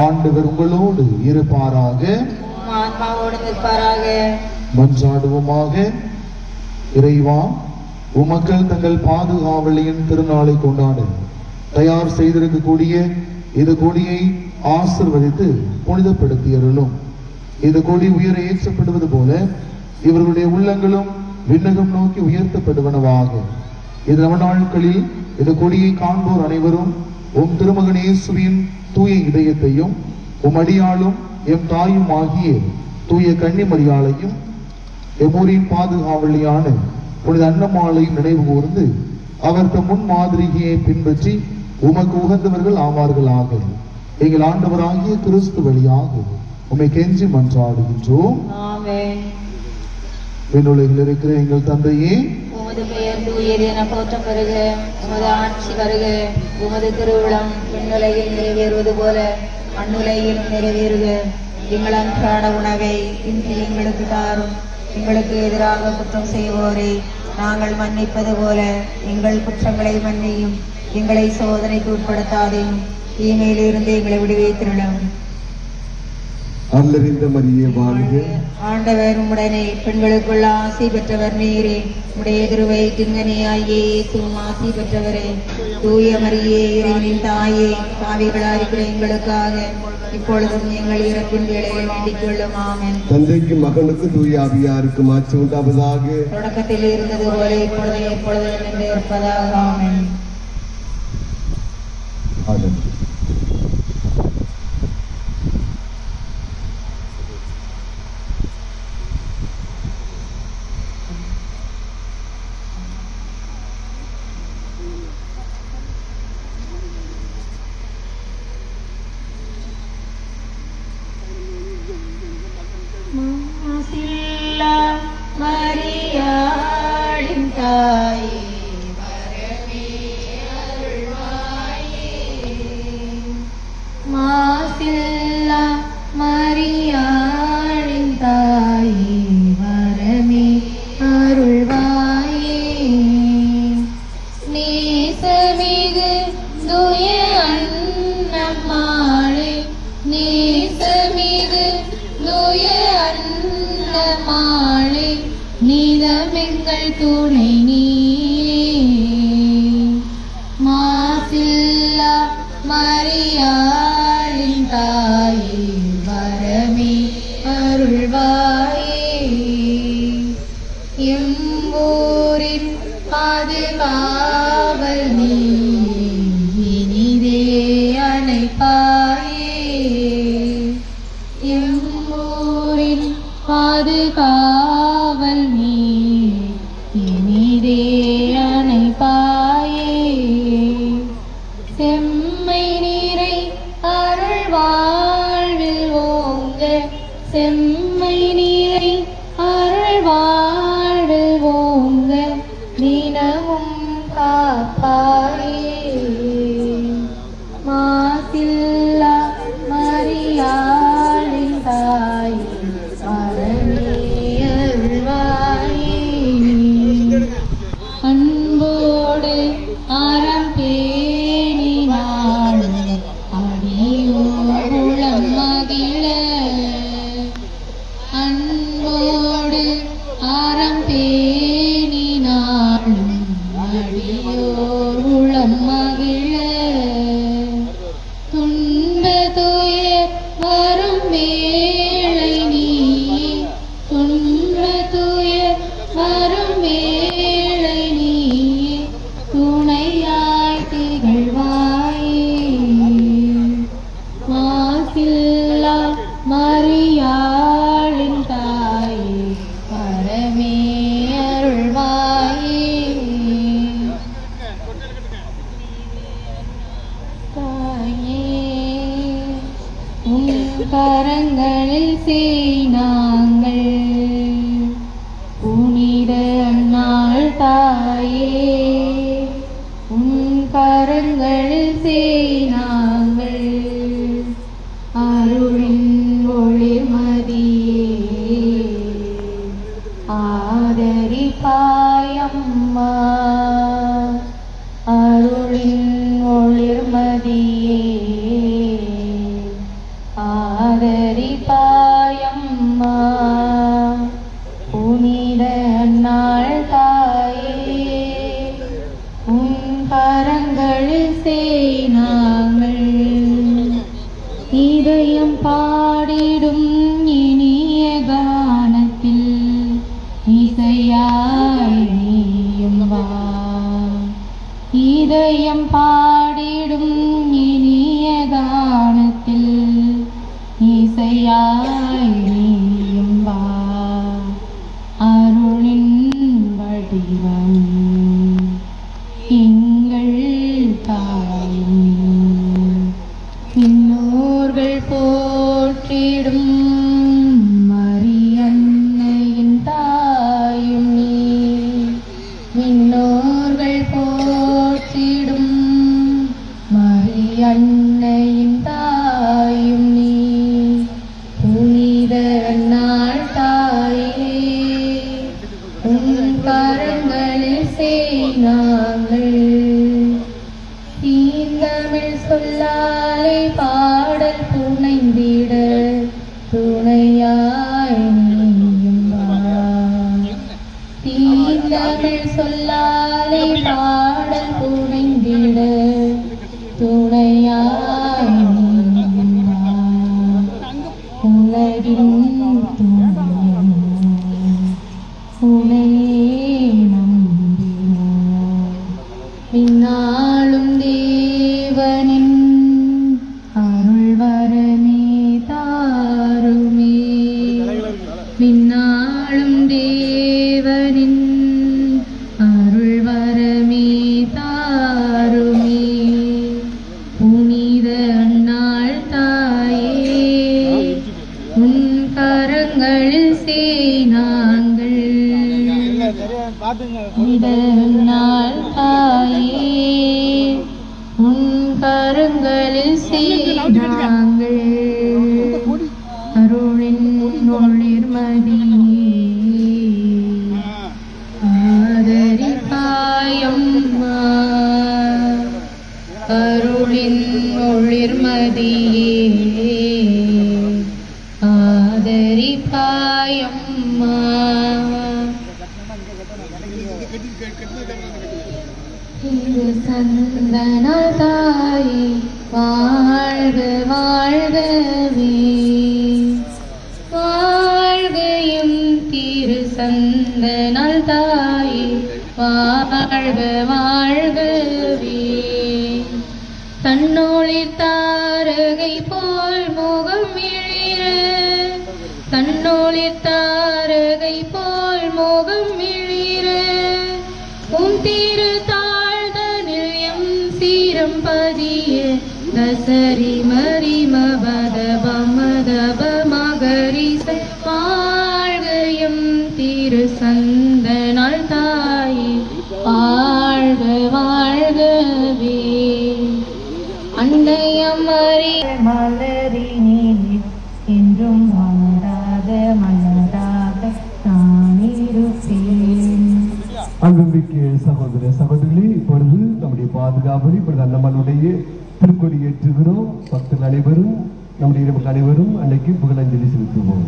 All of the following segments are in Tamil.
ஆண்டவர் உங்களோடு இருப்பாராக. மன்றாடுவோமாக. இறைவா, உமக்கள் தங்கள் பாதுகாவலியின் திருநாளை கொண்டாட தயார் செய்திருக்கக்கூடிய இது கொடியை ஆசிர்வதித்து புனிதப்படுத்தியருளும். இது கொடி உயர ஏற்றப்படுவது போல இவர்களுடைய உள்ளங்களும் விண்ணகம் நோக்கி உயர்த்தப்படுவனவாக. இது நாட்களில் இது கொடியை காண்போர் அனைவரும் உம் திருமகன் இயேசுவின் தூய இதயத்தையும் உம் அடியாளும் எம் தாயும் ஆகிய தூய கன்னிமரியாளையும் எம்மூரின் பாதுகாவலியான புனித அன்னமாலையும் நினைவு கூர்ந்து அவர் தம் முன் மாதிரியை பின்பற்றி உமக்கு உகந்தவர்கள் ஆவார்களாக. எங்கள் ஆண்டவராகிய கிறிஸ்து வழியாக உம்மை கெஞ்சி மன்றாடுகின்றோம். விண்ணுலகில் இருக்கிற எங்கள் தந்தையே, உமது பெயர் தூயது என போற்ற பெறுக. உமது ஆட்சி வருக. உமது திருவிழம் விண்ணுலகில் நிறைவேறுவது போல மண்ணுலகில் நிறைவேறுக. எங்கள் அன்றாட உணவை இன்று எங்களுக்கு தாரும். எங்களுக்கு எதிராக குற்றம் செய்வோரை நாங்கள் மன்னிப்பது போல எங்கள் குற்றங்களை மன்னியும். எங்களை சோதனைக்கு உட்படுத்தாதையும் தீமையிலிருந்து எங்களை விடுவித்திருளும். அருளறிந்த மரியே வாழ்க. ஆண்டவர் உம்முடனே பெண்களுக்குள்ள ஆசி பெற்றவர் நீரே. உடைய திருவயிற்றின்கனியாகிய இயேசுவும் ஆசி பெற்றவரே. தூய மரியே, இறைவனின் தாயே, பாவிகளாயிருக்கிற எங்களுக்காக இப்பொழுதும் எங்கள் இறப்பின் வேளையில் வேண்டிக் கொள்ளும். ஆமென். தந்தைக்கு மகனுக்கு தூய ஆவியாருக்கு மாட்சி உண்டாவதாக. தொடக்கத்தில் இருந்தது போல இப்பொழுதும் எப்பொழுதும் என்று இருப்பதாக. ஆமென். மாசில்லா மரியாளின் தாயே வரமே அருள்வாயே. மாசில்லா மரியாளின் தாயே வரமே அருள்வாயே. நேசமிகு துய அன்னமாளே, நேசமிகு துய அன்னமாளே, நீதமெங்கள் துணை நீயே. மாசில்லா மரியாளின் தாயே வரமே அருள்வாயே. எம்பூரின் பாதுகாவல் நீயே, இனிதே அணைப்பாயே. எம்பூரின் பாதுகாவல் நீயே, இனிதே அணைப்பாயே. செம்மை நீரை அருள் வாழ்வில் ஓங்க, செம்மை நீரை அருள் வாழ்வில் ஓங்க, தினமும் காப்பாயே. மாசில்லா மரியாளின் தாயே வரமே அருள்வாயே. அன்போடு அறம் பேணினாள் அடியோர் உளம் மகிழ, அன்போடு அறம் பேணினாள் அடியோர் உளம் மகிழ. துன்ப துயர் வரும் வேளை நீயே, துன்ப துயர் வரும் வேளை நீயே, துணையாய் திகழ்வாயே. மாசில்லா மரியாளின் தாயே வரமே அருள்வாயே. தாயே உன் கரங்களில் செய்நாங்கள், புனித நாள் தாயே உன் கரங்களில் செய்நாங்கள். அருளின் ஒளிர்மதியே ஆதரிப்பாயம்மா, அருளின் ஒளிர்மதியே ஆதரிப்பாயம்மா. புனித நாள் தாயே உன் கரங்களில் செய்நாங்கள். இதயம் பாடிடும் இனிய கானத்தில் இசையாய் நீயும் வா. இதயம் பாடிடும் இனிய கானத்தில் இசையாய் நீயும் வா. அருளின் வடிவம் எங்கள் தாயும், விண்ணோர்கள் போற்றிடும் மரியன்னையின் தாயும் நீ. விண்ணோர்கள் போற்றிடும் மரியன்னையின் தாயும் நீ. புனித நாள் தாயே உன் கரங்களில் செய்நாங்கள். தீந்தமிழ் சொல்லாலே பாடல் புனைந்திட துணையாய் நீயும் வா. தீந்தமிழ் சொல்லாலே பாடல் புனைந்திட துணையாய் நீயும் வா. உலகின் துணையும் உனையே நம்பினோம். பின்னாளும் தேவனின் அருள் வரமே தாருமே. பின்னாளும் தேவனின் அருள் வரமே தாருமே. புனித நாள் தாயே உன் கரங்கள் கரங்களில் சேனாங்கள் நாள் தாயே உன் கரங்களில் சேனாங்கள் அருளின் ஒளிர்மதியே ஆதரிப்பாயம்மா அருளின் ஒளிர்மதியே ஆதரிப்பாயம்மா சந்தன தாயே வாழ்க வாழ்கவே வாழ்கையும் திரு சந்தனல் தாயே வாழ்க வாழ்கவே தன்னொளிர் தாரகை போல் முகம் மிளிர தன்னொளிர் தாரகை போல் முகம் மிளிர உன் திரு தாழ்தனில் எம் சீரம் பதிய தசரி மரி மபத பமதப மகரிச வாழ்கையும் திரு சந்தனல் தாயே வாழ்க வாழ்கவே அன்னையமரி மலரினில் என்றும் மலராத மலராக நான் இருப்பேன். அன்புமிக்க சகோதர சகோதரிகளே, இப்பொழுது நம்முடைய பாதுகாவலி இப்பொழுது அன்னம்மனுடைய திருக்கொடி ஏற்றுகிறோம். பக்தர்கள் அனைவரும் நம்முடைய மக்கள் அனைவரும் அன்னைக்கு புகழஞ்சலி செலுத்துவோம்.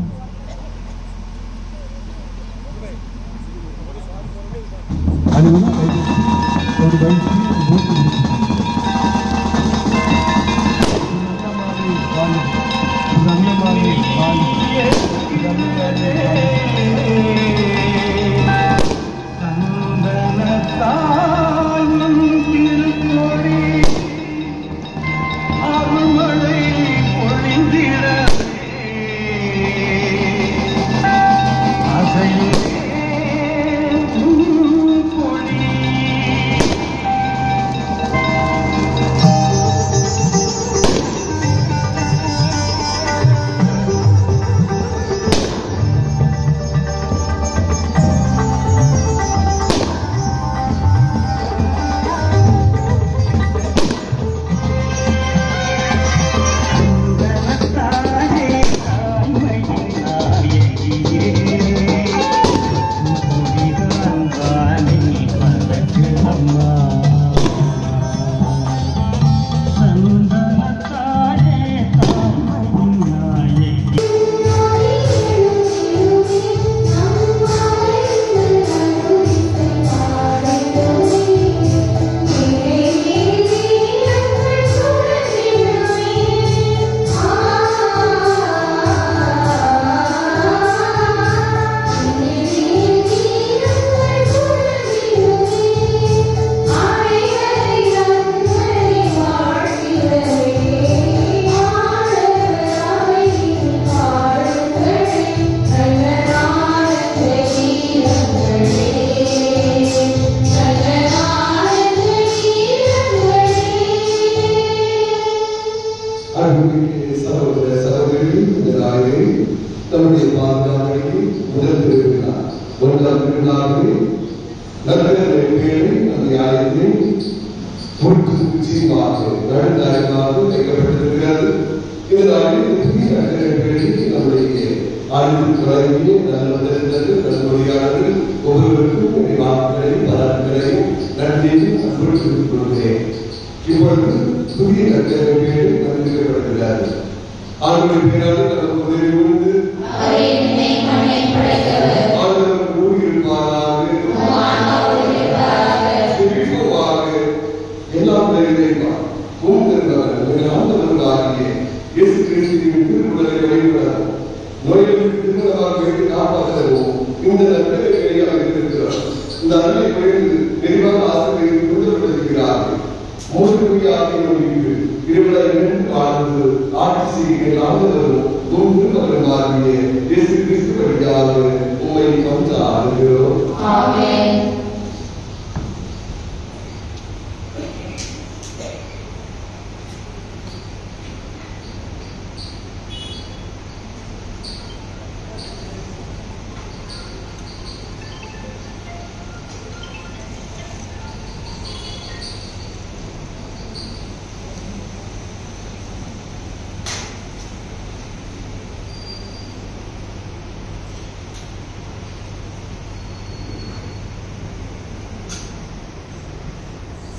அனைவரும்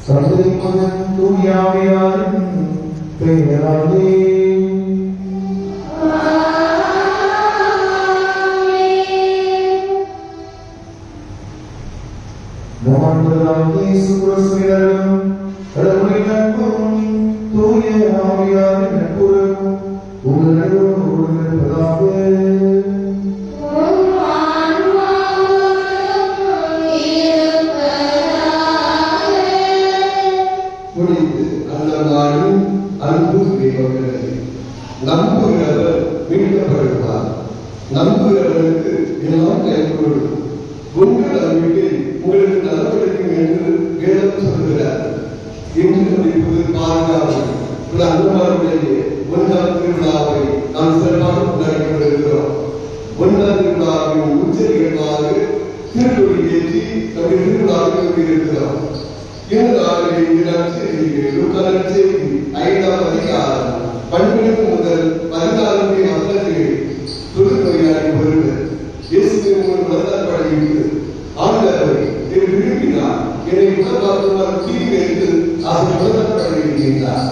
தந்தை மகன் தூய ஆவியாரின் பெயராலே நம்புகிறவர் மீட்கப்படுவார். நம்புகிறவருக்கு எல்லாம் கைகூடும். உங்கள் நம்பிக்கை உங்களுக்கு நலப்படுத்தும் என்று வேதம் சொல்கிறார். இன்று புது பாதுகாப்பு அன்புடைய 1ஆம் திருவிழாவை நாம் சிறப்பாக கொண்டாடி கொண்டிருக்கிறோம். 1ஆம் திருவிழாவின் உச்சரிகளாக திருக்கொடி ஏற்றி நம்முடைய திருவிழாவை இருக்கிறோம். இந்த நாளில் செய்தி 5ஆம் அதிகாரம் 12 முதல் 14 வசனத்தில் தொழுநோயாளி ஒருவர் இயேசுவின் முன் மனதால் பழகிவிட்டு ஆண்டவரை என்னை விரும்பினார், என்னை குணமாக்குமாறு தீர்வு என்று அவர் மனதால் பழகிவிட்டார்.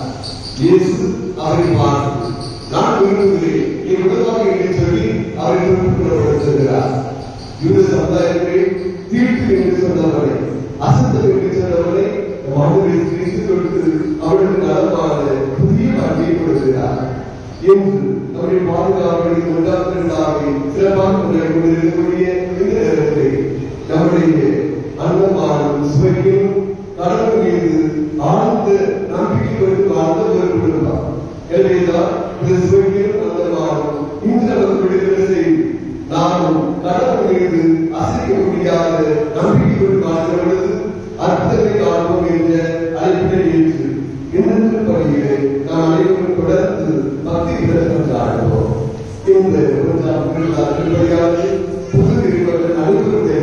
இயேசு அவரை பார்த்து, நான் விரும்புகிறேன், என் குணமாக என்று சொல்லி அவரை திருப்பிடப்படுத்துகிறார். யூத சமுதாயத்திலே தீர்ப்பு என்று சொன்னவரை, அசத்தம் என்று சொன்னவரை அவர்களை பிரித்து கொடுத்து அவர்களுக்கு நலமான புதிய வாழ்க்கையை கொடுக்கிறார். என்று நம்முடைய பாதுகாவலை 1ஆம் திருவிழாவை சிறப்பாக கொண்டாடி கொண்டிருக்கக்கூடிய இந்த நேரத்தில் நம்முடைய அன்னமானும் சுவையும் கடவுள் மீது ஆழ்ந்த நம்பிக்கை வைத்து வாழ்ந்த ஒரு குடும்பம். எனவேதான் இந்த சுவையும் அன்னமானும் இன்று நமக்கு விடுதலை செய்து நாமும் கடவுள் மீது அசைக்க முடியாத நம்பிக்கை கொண்டு வாழ்ந்த பொழுது அற்புதத்தை காண்போம் என்ற அழைப்பினை ஏற்று இந்த பணியிலே நாம் அனைவரும் தொடர்ந்து பக்தி விரதம் காண்போம். இந்த 1ஆம் திருவிழாவிலே புது திருமணம் அனைவருடைய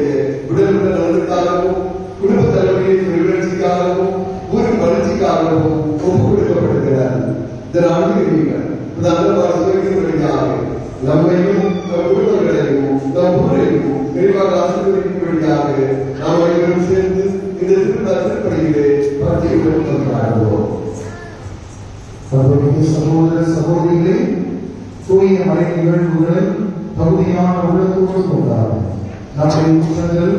உடல்நல நலனுக்காகவும் குடும்ப தலைமையின் வளர்ச்சிக்காகவும் ஊரின் வளர்ச்சிக்காகவும் ஒப்புக் கொடுக்கப்படுகிறார். இதனால் பிரதமர் வழியாக நம்மையும் நம் குடும்பங்களையும் நம் ஊரையும் விரிவாக ஆசீர்வதிக்கும்படியாக நாம் அனைவரும் சேர்ந்து இந்த திருவிழா திருப்பணியிலே பக்தி விரதம் காண்போம். சகோதர சகோதரிகளே, தூய மறை நிகழ்வுகளை தகுதியான உள்ளத்தோடு கொண்டாடும். நம்முடைய குற்றங்கள்,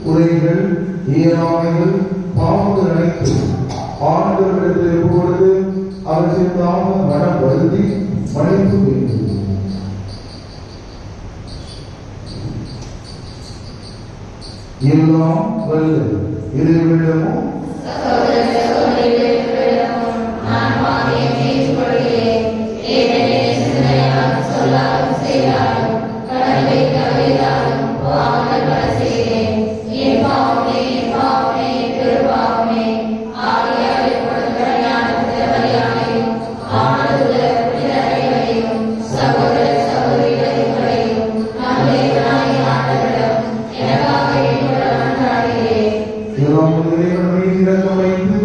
குறைகள், இயலாமைகள், பாவங்கள் அனைத்தும் ஆண்டவரிடத்தில் எப்பொழுது அவற்றின் தாமம் மனம் வருந்தி மன்னிப்பு வேண்டும். எல்லாம் வல்ல இறைவனிடமும் இறைவனை இறக்க வைத்து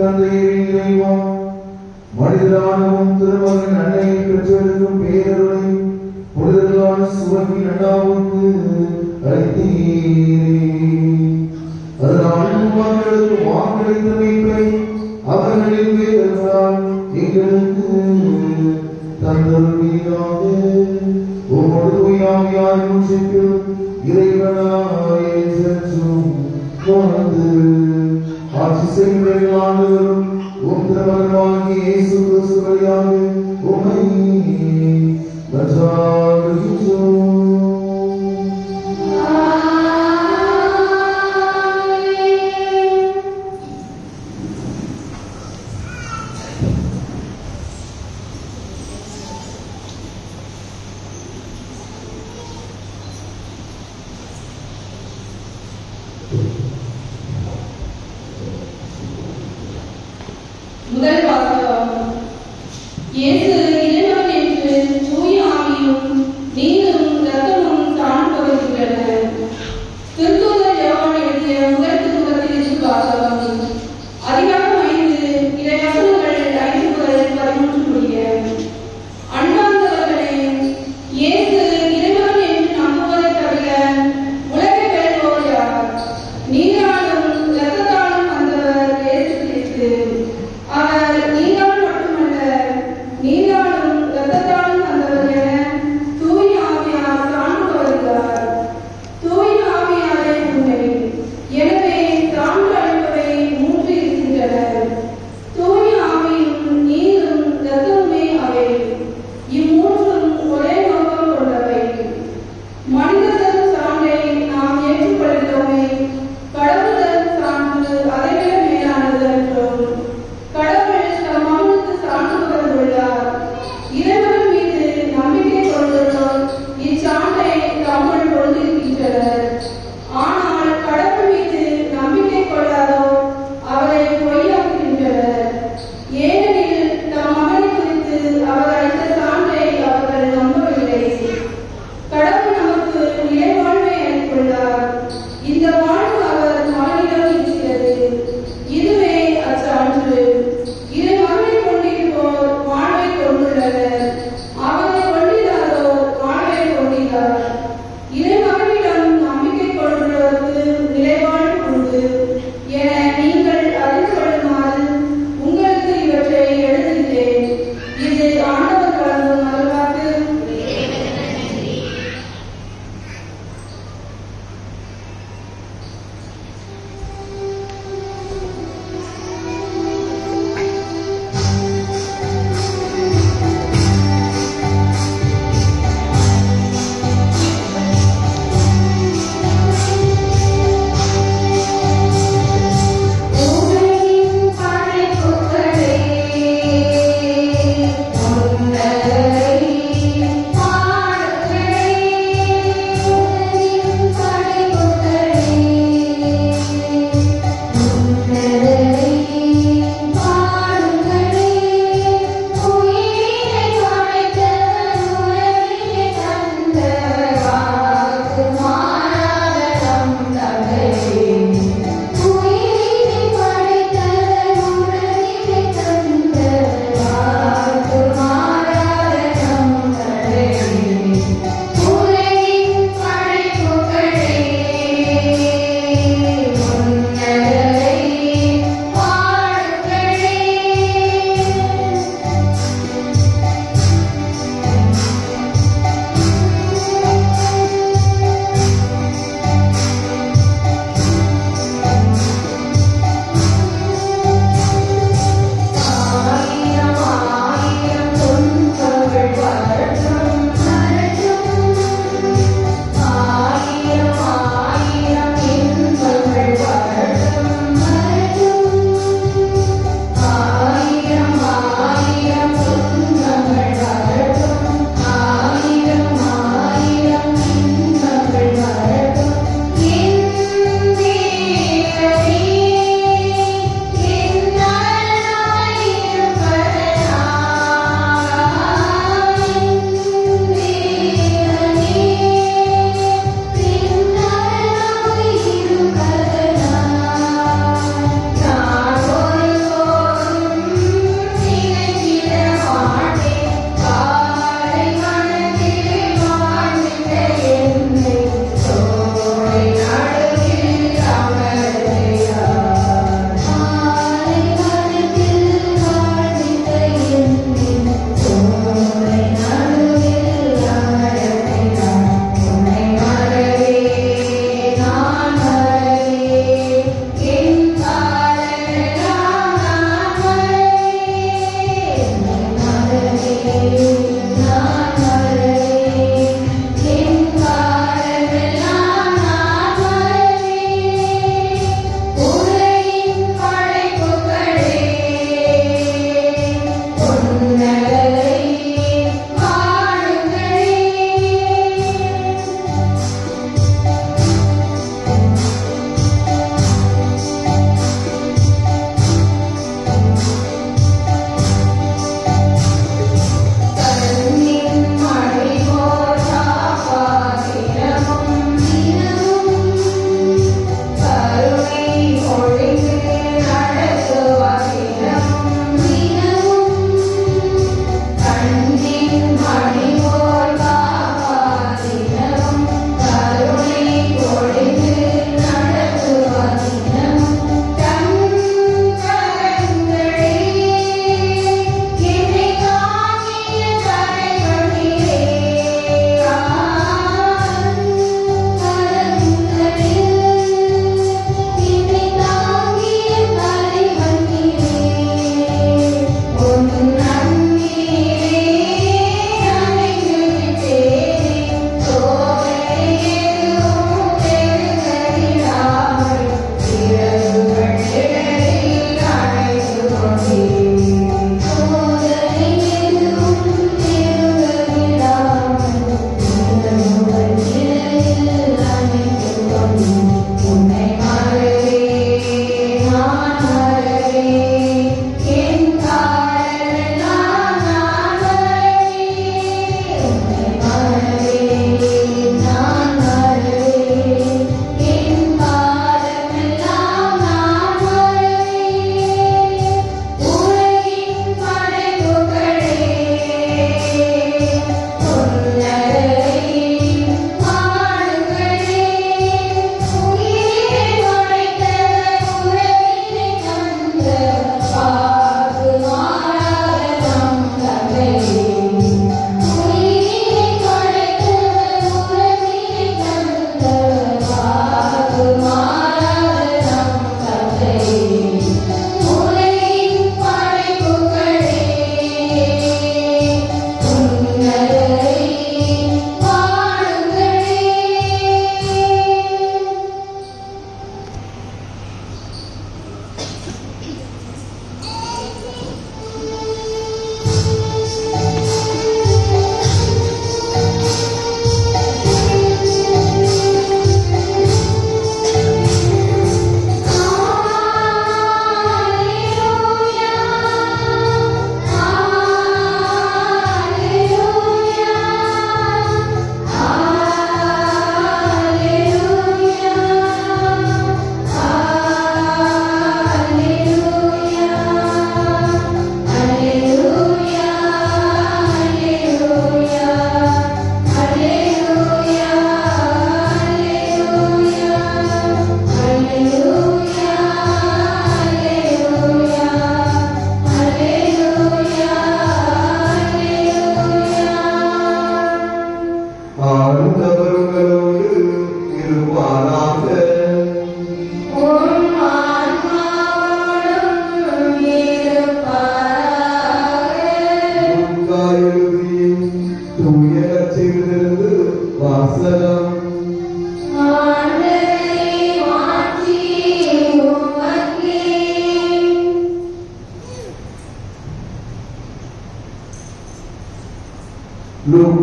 தந்தையே இறைவா, மனிதராகவும் திருமகன் அன்னையை பெற்றெடுக்கும் பேரருளை புனிதர்களான சுவர்கின் அண்ணாவுக்கு அளித்தீரே. அதனால் மக்களுக்கு வாக்களித்த மீட்பை அவர்களின் வேதங்களால் எங்களுக்கு தந்தருளீராக. உமது தூயாவியாரின் முன்னிலையில் இறைவனாய் என்றென்றும் வாழ்ந்து ஆட்சி செய்கிற ஆண்டவரும் உம் திருமகனாகிய இயேசு கிறிஸ்து வழியாக உம்மை மன்றாடுகின்றோம். முதல் வாசகம். இயேசு இறைவன் என்று தூய ஆவியும் நீரும் இரத்தமும் சான்றோருகின்றன. திருத்தூதர் யோவான் எழுதிய முதல் திருமுகத்திலிருந்து வாசகம். அதிகாரம் 5 இறைவசனங்கள் 5 முதல் 13 முடிய. அன்பார்ந்தவர்களே, இயேசு இறைவன் என்று நம்புவதை தவிர உலகை வெல்வோர் யார்? நீராலும் இரத்தத்தாலும் வந்தவர் இயேசு கிறிஸ்து. அவர் நீரால் மட்டுமல்ல, நீரால்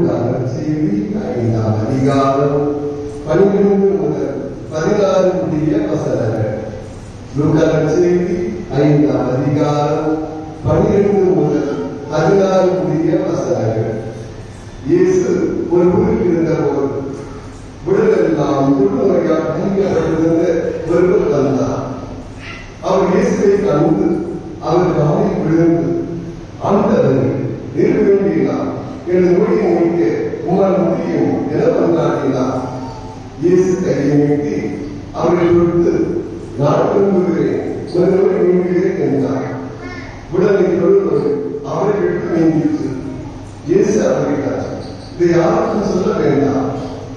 செய்தி 5ஆம் அதிகாரம் 12 முதல் 16 முடிய வசனங்கள். லூக்கான செய்தி 5ஆம் அதிகாரம் 12 முதல் 16 முடிய வசனங்கள். இயேசு ஒரு ஊருக்கு இருந்தபோது விடலெல்லாம் தொழுநோயால் நீக்கப்பட்டிருந்த ஒருவர் வந்தார். அவர் இயேசுவை கண்டு அவர் காலில் விழுந்து, ஆண்டவரே, நிற்க வேண்டினார், எனது நோயை நீக்க உங்களால் முடியும் என வந்தாடினார். இயேசு கையை நீட்டி அவரை கொடுத்து, நான் விரும்புகிறேன், ஒரு நோய் நீங்குகிறேன் என்றார். உடனே தொழுநோய் அவரை விட்டு நீங்கிற்று. இயேசு அவரிடம், இதை யாருக்கும் சொல்ல வேண்டாம்,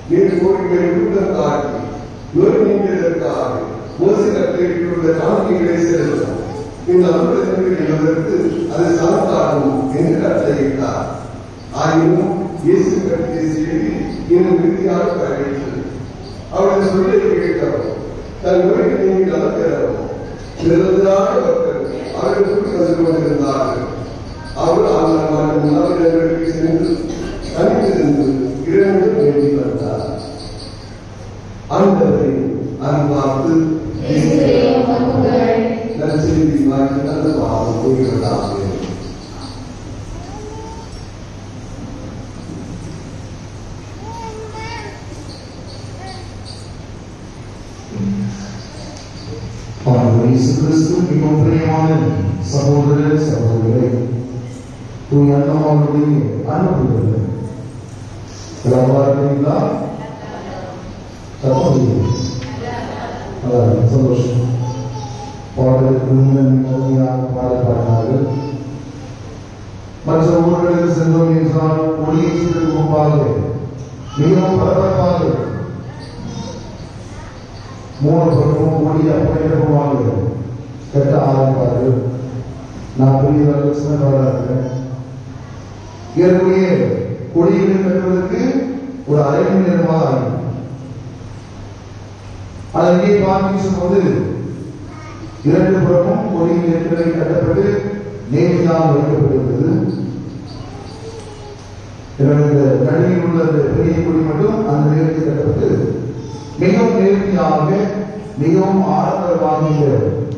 நீர் கோரிக்கை கூட்டம் காட்டி நோய் நீங்கியதற்காக மோசே கட்டளையிட்டுள்ள காணிக்கைகளை செலுத்தும், இந்த அன்புடன் என்பதற்கு அது சமத்தாகும் என்று கட்டளையிட்டார். ஆயினும் இயேசு கட்டிய செய்தி இன்னும் விருத்தியாக பரவிற்று. அவரது சொல்லை கேட்டவர் தன் நோய்க்கு நீங்கி நலம் பெறவும் நிரந்தராக மக்கள் அவர்களுக்கு வந்து கொண்டிருந்தார்கள். அவர் அந்த உணவிடங்களுக்கு சென்று தனித்திருந்து இழந்து வேண்டி வந்தார். ஆண்டவரை அன்பார்த்து நற்செய்தி வாங்கி நல்ல பாவம் போய்விடலாம். இயேசு கிறிஸ்து மிகவும் பிரியமான சகோதர சகோதரிகளை அவருடைய அனுப்புகிறது. சந்தோஷம். பாடலுக்கு பாடப்பாடினார்கள். மற்ற ஊர்களுக்கு சென்றோம் என்றால் ஒளியேற்றத்திற்கு முன்பாக மிகவும் பரபரப்பாக 3 பக்கமும் ஒளி அப்படியே கட்ட ஆரம்பிப்பார்கள். நான் பெரிய சின்னதாக ஏற்கனவே கொடிகளை கட்டுவதற்கு ஒரு அரை மணி நேரமாக ஆகும். அதை பார்க்கும் போது 2 புறமும் கொடியில் ஏற்கனவே கட்டப்பட்டு நேர்த்தியாக வைக்கப்பட்டிருந்தது. நடுவில் உள்ள பெரிய கொடி மட்டும் அந்த நேர்த்தி கட்டப்பட்டு மிகவும் நேர்த்தியாக மிகவும் ஆடம்பரமாக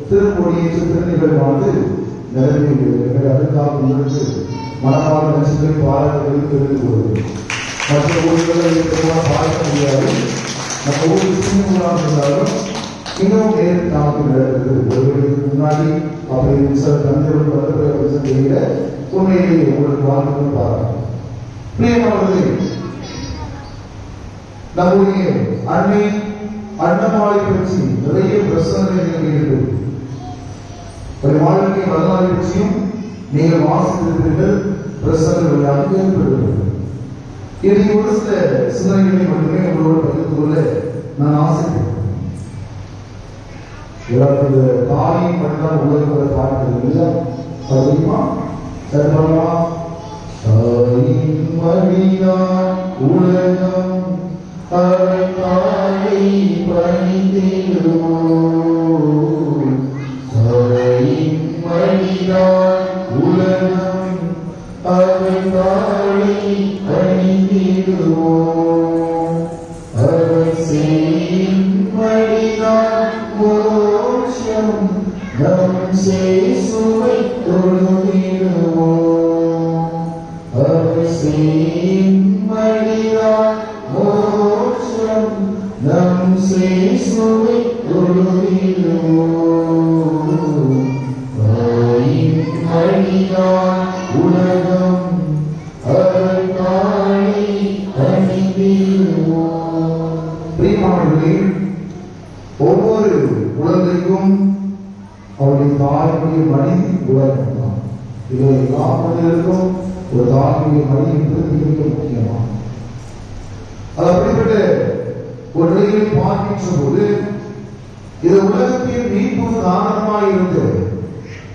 திருக்கொடியேற்ற திருநிகழ்வானது நிறைவேறுகிறது. அதற்காக உங்களுக்கு மனமான நட்சத்திர பாராட்டுகளை தெரிந்து கொள்வது. மற்ற ஊர்களில் பார்க்க முடியாது. நம்ம ஊருக்கு சின்னங்களாக இருந்தாலும் இன்னும் நேர் நமக்கு நடக்கிறது. ஒருவருக்கு முன்னாடி அப்படி சார் தந்தையோடு பத்திர தெரியல உண்மையிலேயே உங்களுக்கு வாழ்க்கை பாருங்கள். பிரியமானவர்களே, நம்முடைய அன்னை அன்னமாலை பற்றி நிறைய பிரசனங்கள் இருக்கு. வாழ்க்கை வரலாறு பற்றியும் நீங்கள் வாசித்திருப்பீர்கள். பிரசனங்களாக ஏற்படுகிறது. இதை ஒரு சில சிந்தனைகளை மட்டுமே உங்களோடு பகிர்ந்து கொள்ள நான் ஆசைப்படுகிறேன். தாயின் மட்டும்தான் உலகம் பார்க்கிறது. அதிகமா சர்வமா தாயின் மடிதான் உலகம் தாயை பணிந்திடுமோ, தாயின் மடிதான் உலகம் தாயை பணிந்திடுமோ, செய்யும் மடிதான் மோட்சம் நம் சேசுவை தொழுதிடுமோ, செய்யும் மடிதான் மோட்சம் நம் சேசுவை தொழுதிடுமோ, தாயின் மடிதான் உலகம் தாயை பணிந்திடுமோ. பிரியமானவர்களே, ஒவ்வொரு குழந்தைக்கும் அவருடைய தாயுடைய மடி உலகம் தான். இது எல்லா குழந்தைகளுக்கும் ஒரு தாயுடைய மடி என்பது மிக முக்கியமான. அது அப்படிப்பட்ட ஒரு நிலையை பார்க்கின்ற போது இது உலகத்தின் மீட்பு காரணமாக இருந்தது.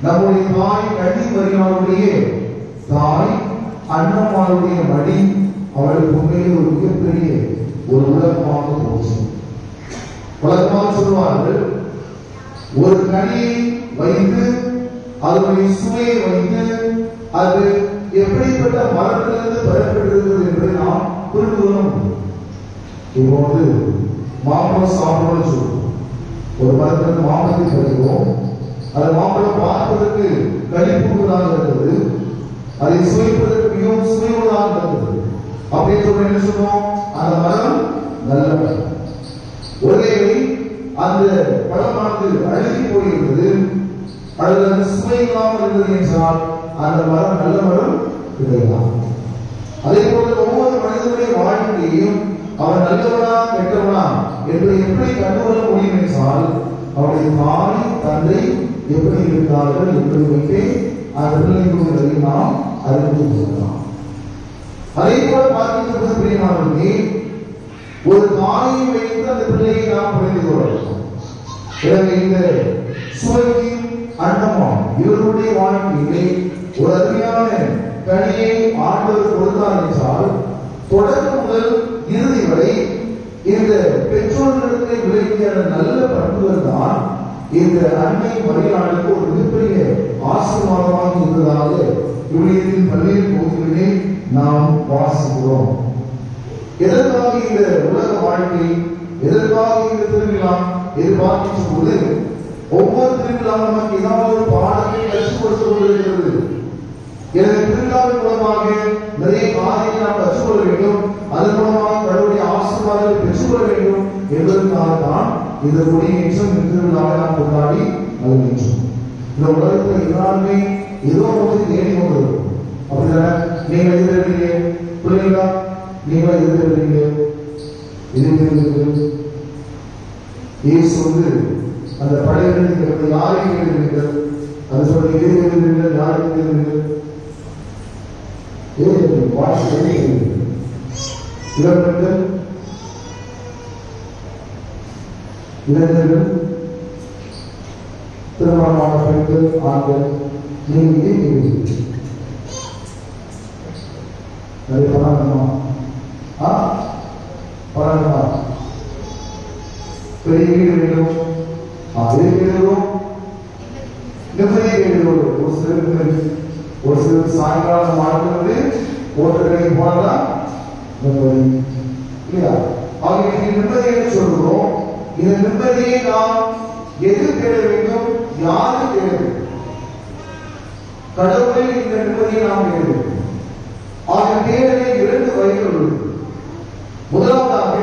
நம்முடைய தாய் கல்வி வரியாளுடைய தாய் அன்னம்மாளுடைய மடி அவளுக்கு உண்மையிலே ஒரு மிகப்பெரிய ஒரு உலகமாக போச்சு. வழக்கமாக சொல்வார்கள், ஒரு கனியை வைத்து அதனுடைய சுவையை வைத்து அது எப்படிப்பட்ட மரத்திலிருந்து பெறப்பட்டிருக்கிறது என்பதை நாம் புரிந்து கொள்ள முடியும். இப்போது மாம்பழம் சாப்பிடணும்னு சொல்லுவோம். ஒரு மரத்திலிருந்து மாம்பழத்தை பறிக்கிறோம். அந்த மாம்பழம் பார்ப்பதற்கு களிப்புள்ளதாக இருக்கிறது, அதை சுவைப்பதற்கு மிகவும் சுவையுள்ளதாக இருக்கிறது. அப்படின்னு சொல்ல என்ன சொல்லுவோம்? அந்த மரம் நல்ல மரம். ஒருவேளை அந்த பழமானது அழுகி போயிருந்தது அல்லது அந்த சுவை இல்லாமல் இருந்தது என்றால் அந்த மரம் நல்ல மரம் கிடையாது. அதே போல ஒவ்வொரு மனிதனுடைய வாழ்க்கையையும் அவன் நல்லவனா கெட்டவனா என்பதை எப்படி கண்டுகொள்ள முடியும் என்றால் அவருடைய தாய் தந்தை எப்படி இருக்கிறார்கள் என்பதை வைத்தே அந்த பிள்ளைகளை நாம் அறிந்து கொள்ளலாம். அதே போல பார்க்கின்ற பிரியமானவர்களே, ஒரு தாயை வைத்து அந்த பிள்ளையை நாம் புரிந்து கொள்ளலாம். எனவே இந்த சுவையின் அன்னமாம் இவருடைய வாழ்க்கையிலே ஒரு அருமையான கனியை ஆண்டவர் கொடுத்தார் என்றால் தொடக்கம் முதல் இறுதி வரை இந்த பெற்றோர்களுக்கு விளங்கிய நல்ல பண்புகள் தான் இந்த அன்னை மரியாளுக்கு ஒரு மிகப்பெரிய ஆசீர்வாதமாக இருந்ததாக இவ்விடத்தின் பல்வேறு பகுதிகளிலே நாம் வாசிக்கிறோம். எதற்காக இந்த உலக வாழ்க்கை, எதற்காக இந்த திருவிழா எதிர்பார்க்கும் போது ஒவ்வொரு திருவிழாவும் நமக்கு ஏதாவது ஒரு பாடத்தை கற்றுக் கொடுத்துக் கொண்டிருக்கிறது. எனவே திருவிழாவின் மூலமாக நிறைய காரியங்களை நாம் கற்றுக்கொள்ள வேண்டும், அதன் மூலமாக கடவுளுடைய ஆசீர்வாதத்தை பெற்றுக்கொள்ள வேண்டும் என்பதற்காக தான் இந்த கொடியேற்றம் திருவிழாவை நாம் கொண்டாடி மகிழ்கின்றோம். இந்த உலகத்தில் எல்லாருமே ஏதோ ஒன்று தேடி கொண்டிருக்கும். அப்படிதானே? நீங்கள் எதிர்க்கிறீங்க பிள்ளைங்களா? நீங்களா எதிர்க்கிறீங்க? எதிர்க்கிறீர்கள். இயேசு வந்து அந்த படையினருக்கு யாரையும் எழுதுகிறீர்கள்? அது சொல்லி எதிர்க்கிறீர்கள், யாரையும் எழுதுகிறீர்கள்? இளம்பெண்கள், இளைஞர்கள், திருமணமான பெண்கள், ஆண்கள், நீங்கள் நிறைய பணமா பணமா பெரிய வீடு வேண்டும், அதே வீடுகளும் நிம்மதியை வீடுகளோடு ஒரு சிலர் சாயங்காலம் வாழ்க்கிறது ஓட்டக்கடைக்கு போனதா நிம்மதி இல்லையா? ஆகிய நிம்மதியை சொல்கிறோம். இந்த நிம்மதியை நாம் எது தேட வேண்டும்? யாரு தேட வேண்டும்? கடவுளை இந்த நிம்மதியை நாம் தேட வேண்டும். ஆகிய தேடலை 2 வழிகள் உள்ளது. முதலாவதாக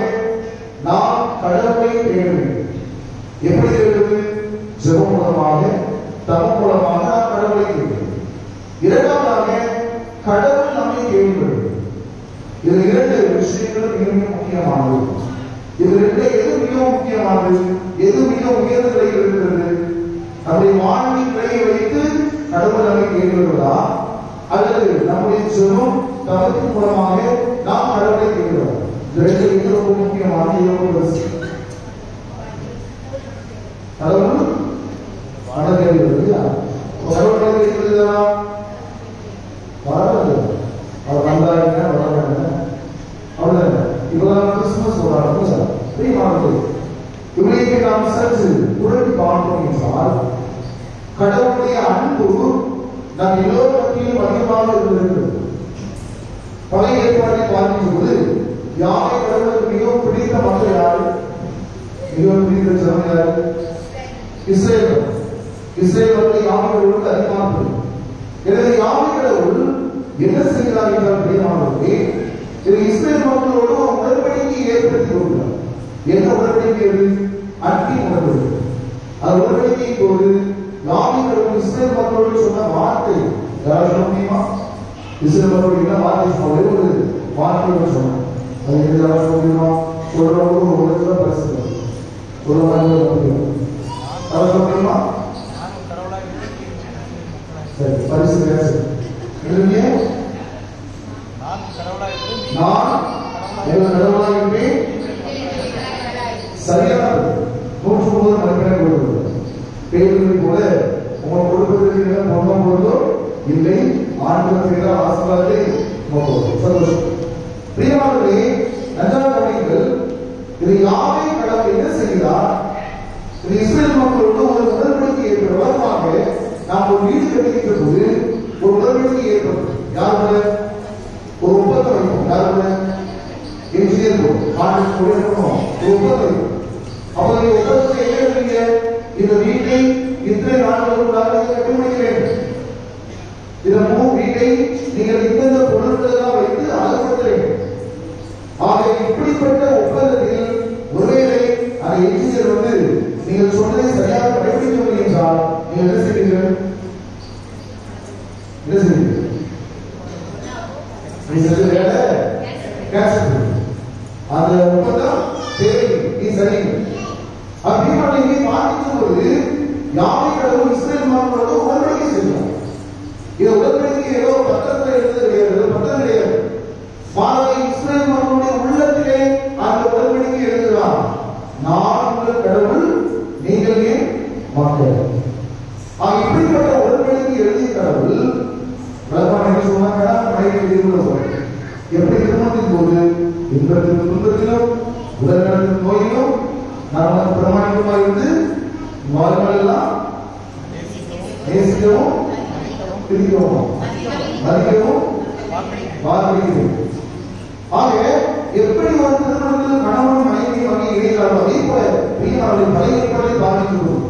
நாம் கடவுளை தேட வேண்டும். எப்படி தேடுவது? ஜெபம் மூலமாக, தவம் மூலமாக நாம் கடவுளை தேட வேண்டும். இரண்டாவதாக கடவுள் நம்மை தேடி வேண்டும். இது 2 விஷயங்கள் மிகவும் முக்கியமானது. இது 2 எது மிகவும் முக்கியமானது? எது மிக உயர்ந்த நிலையில் இருக்கிறது? நம்முடைய வாழ்வின் நிலையை வைத்து கடவுள் நம்மை தேடி வருவதா, அல்லது நம்முடைய ஜெபம் தவத்தின் மூலமாக நாம் கடவுளை தேடுவோம்? இந்த 2 எது ரொம்ப முக்கியமான கடவுள் மன தேடுவது. கடவுள் தேடுவதா வராது. அவர் வந்தாங்க வராங்க அவ்வளவு. இவ்வளவு கிறிஸ்துமஸ் வராது. இவளைக்கு நாம் சற்று உடனே பார்ப்போம் என்றால் கடவுளுடைய அன்பு நம் எல்லோரும் மத்தியிலும் அதிகமாக இருந்திருக்கிறது. பழைய ஏற்பாட்டை பார்க்கும் போது யாரை கடவுளுக்கு மிகவும் பிடித்த மக்கள் யாரு? மிகவும் பிடித்த ஜனம் யாரு? இஸ்ரேல். இஸ்ரேல் மக்கள் யாருக்கு அதிகமாக. எனவே யாவை கடவுள் என்ன செய்கிறார் என்றால் பிரியமானவர்களே, இஸ்ரேல் மக்களோடு உடன்படிக்கையை ஏற்படுத்தி கொள்கிறார். என்ன உடன்படிக்கை? அன்பின் உடன்படிக்கை. அந்த உடன்படிக்கை போது யாவை கடவுள் இஸ்ரேல் மக்களோடு சொன்ன வார்த்தை யாரும் சொல்ல முடியுமா? இஸ்ரேல் மக்களோடு என்ன வார்த்தை சொன்ன? ஒரு வார்த்தை சொன்னார். அது யாரும் சொல்ல முடியுமா? சொல்றவங்க ஒரு இடத்துல பேசுகிறார். ஒரு மாதிரி அவர் சொல்ல முடியுமா? சரி, பரிசு பேசு. நான் கடவுளாக இருப்பேன். சரியானது 103 மதிப்பெண்ணை கொடுக்கிறது. பேருந்தை போல உங்கள் குடும்பத்திற்கு பொருந்தும் பொழுதோ இல்லை, ஆண்டுகளுக்கு ஆசீர்வாதத்தை சந்தோஷம். பிரியமானவர்களே, நன்றாக கவனியுங்கள். இது யாவை கடவுள் என்ன செய்கிறார்? இது இஸ்ரேல் மக்களோடு ஒரு உடன்படிக்கை ஏற்படுவதற்காக நாம் ஒரு வீடு கட்டுகின்ற போது ஒரு உடன்படிக்கை ஏற்படும். யாரோட ஒரு ஒப்பந்தம் வைப்போம். யாரோட என்ஜினியர் கான்ட்ராக்ட் கூட இருக்கணும். ஒரு ஒப்பந்தம் வைப்போம். அப்ப நீங்க ஒப்பந்தத்தை என்ன எழுதுறீங்க? இந்த வீட்டை இத்தனை நாட்களுக்குள்ளாக கட்டி முடிக்கிறேன். இதன் வீட்டை நீங்கள் இந்தந்த பொருட்கள் எல்லாம் வைத்து அழகுபடுத்துறேன். ஆக இப்படிப்பட்ட ஒப்பந்தத்தில் ஒருவேளை அந்த என்ஜினியர் வந்து நீங்கள் சொன்னதை சரியாக கடைபிடிக்கவில்லை என்றால் நீங்கள் என்ன செய்வீர்கள்? என்ன செய்வீர்கள்? நீ செஞ்ச வேலை கேன்சல். அந்த ஒப்பந்தம் தேவை, நீ சரியில்லை. அப்படின்னு நீங்க பார்க்கும் போது யாவை கடவுள் இஸ்ரேல் மக்களோட உடன்படிக்கை செய்யலாம். இது உடன்படிக்கை ஏதோ பத்திரத்தில் எழுத கிடையாது, பத்திரம் கிடையாது. மாறாக இஸ்ரேல் மக்களுடைய உள்ளத்திலே அந்த உடன்படிக்கை எழுதுகிறார். நான் உங்கள் கடவுள், நீங்கள் ஏன் மக்கள். இப்படிப்பட்ட உடன்படிக்கை எழுதிய கடவுள் என்ன சொன்னாங்க? எப்படி திருமணத்தின் போது இன்பத்திலும் துன்பத்திலும் உடல்நலத்தின் நோயிலும் நாம் பிரமாணிக்கமாக இருந்து வாழ்நாள் எல்லாம் நேசிக்கவும் பிரிக்கவும் மதிக்கவும் வாக்களிக்கவும். ஆக எப்படி ஒரு திருமணத்தில் கணவன் மனைவி வகை இணைகிறார்கள் அதே போல பிரியமானவர்களின் பழைய ஏற்பாட்டை பாதிக்கிறோம்.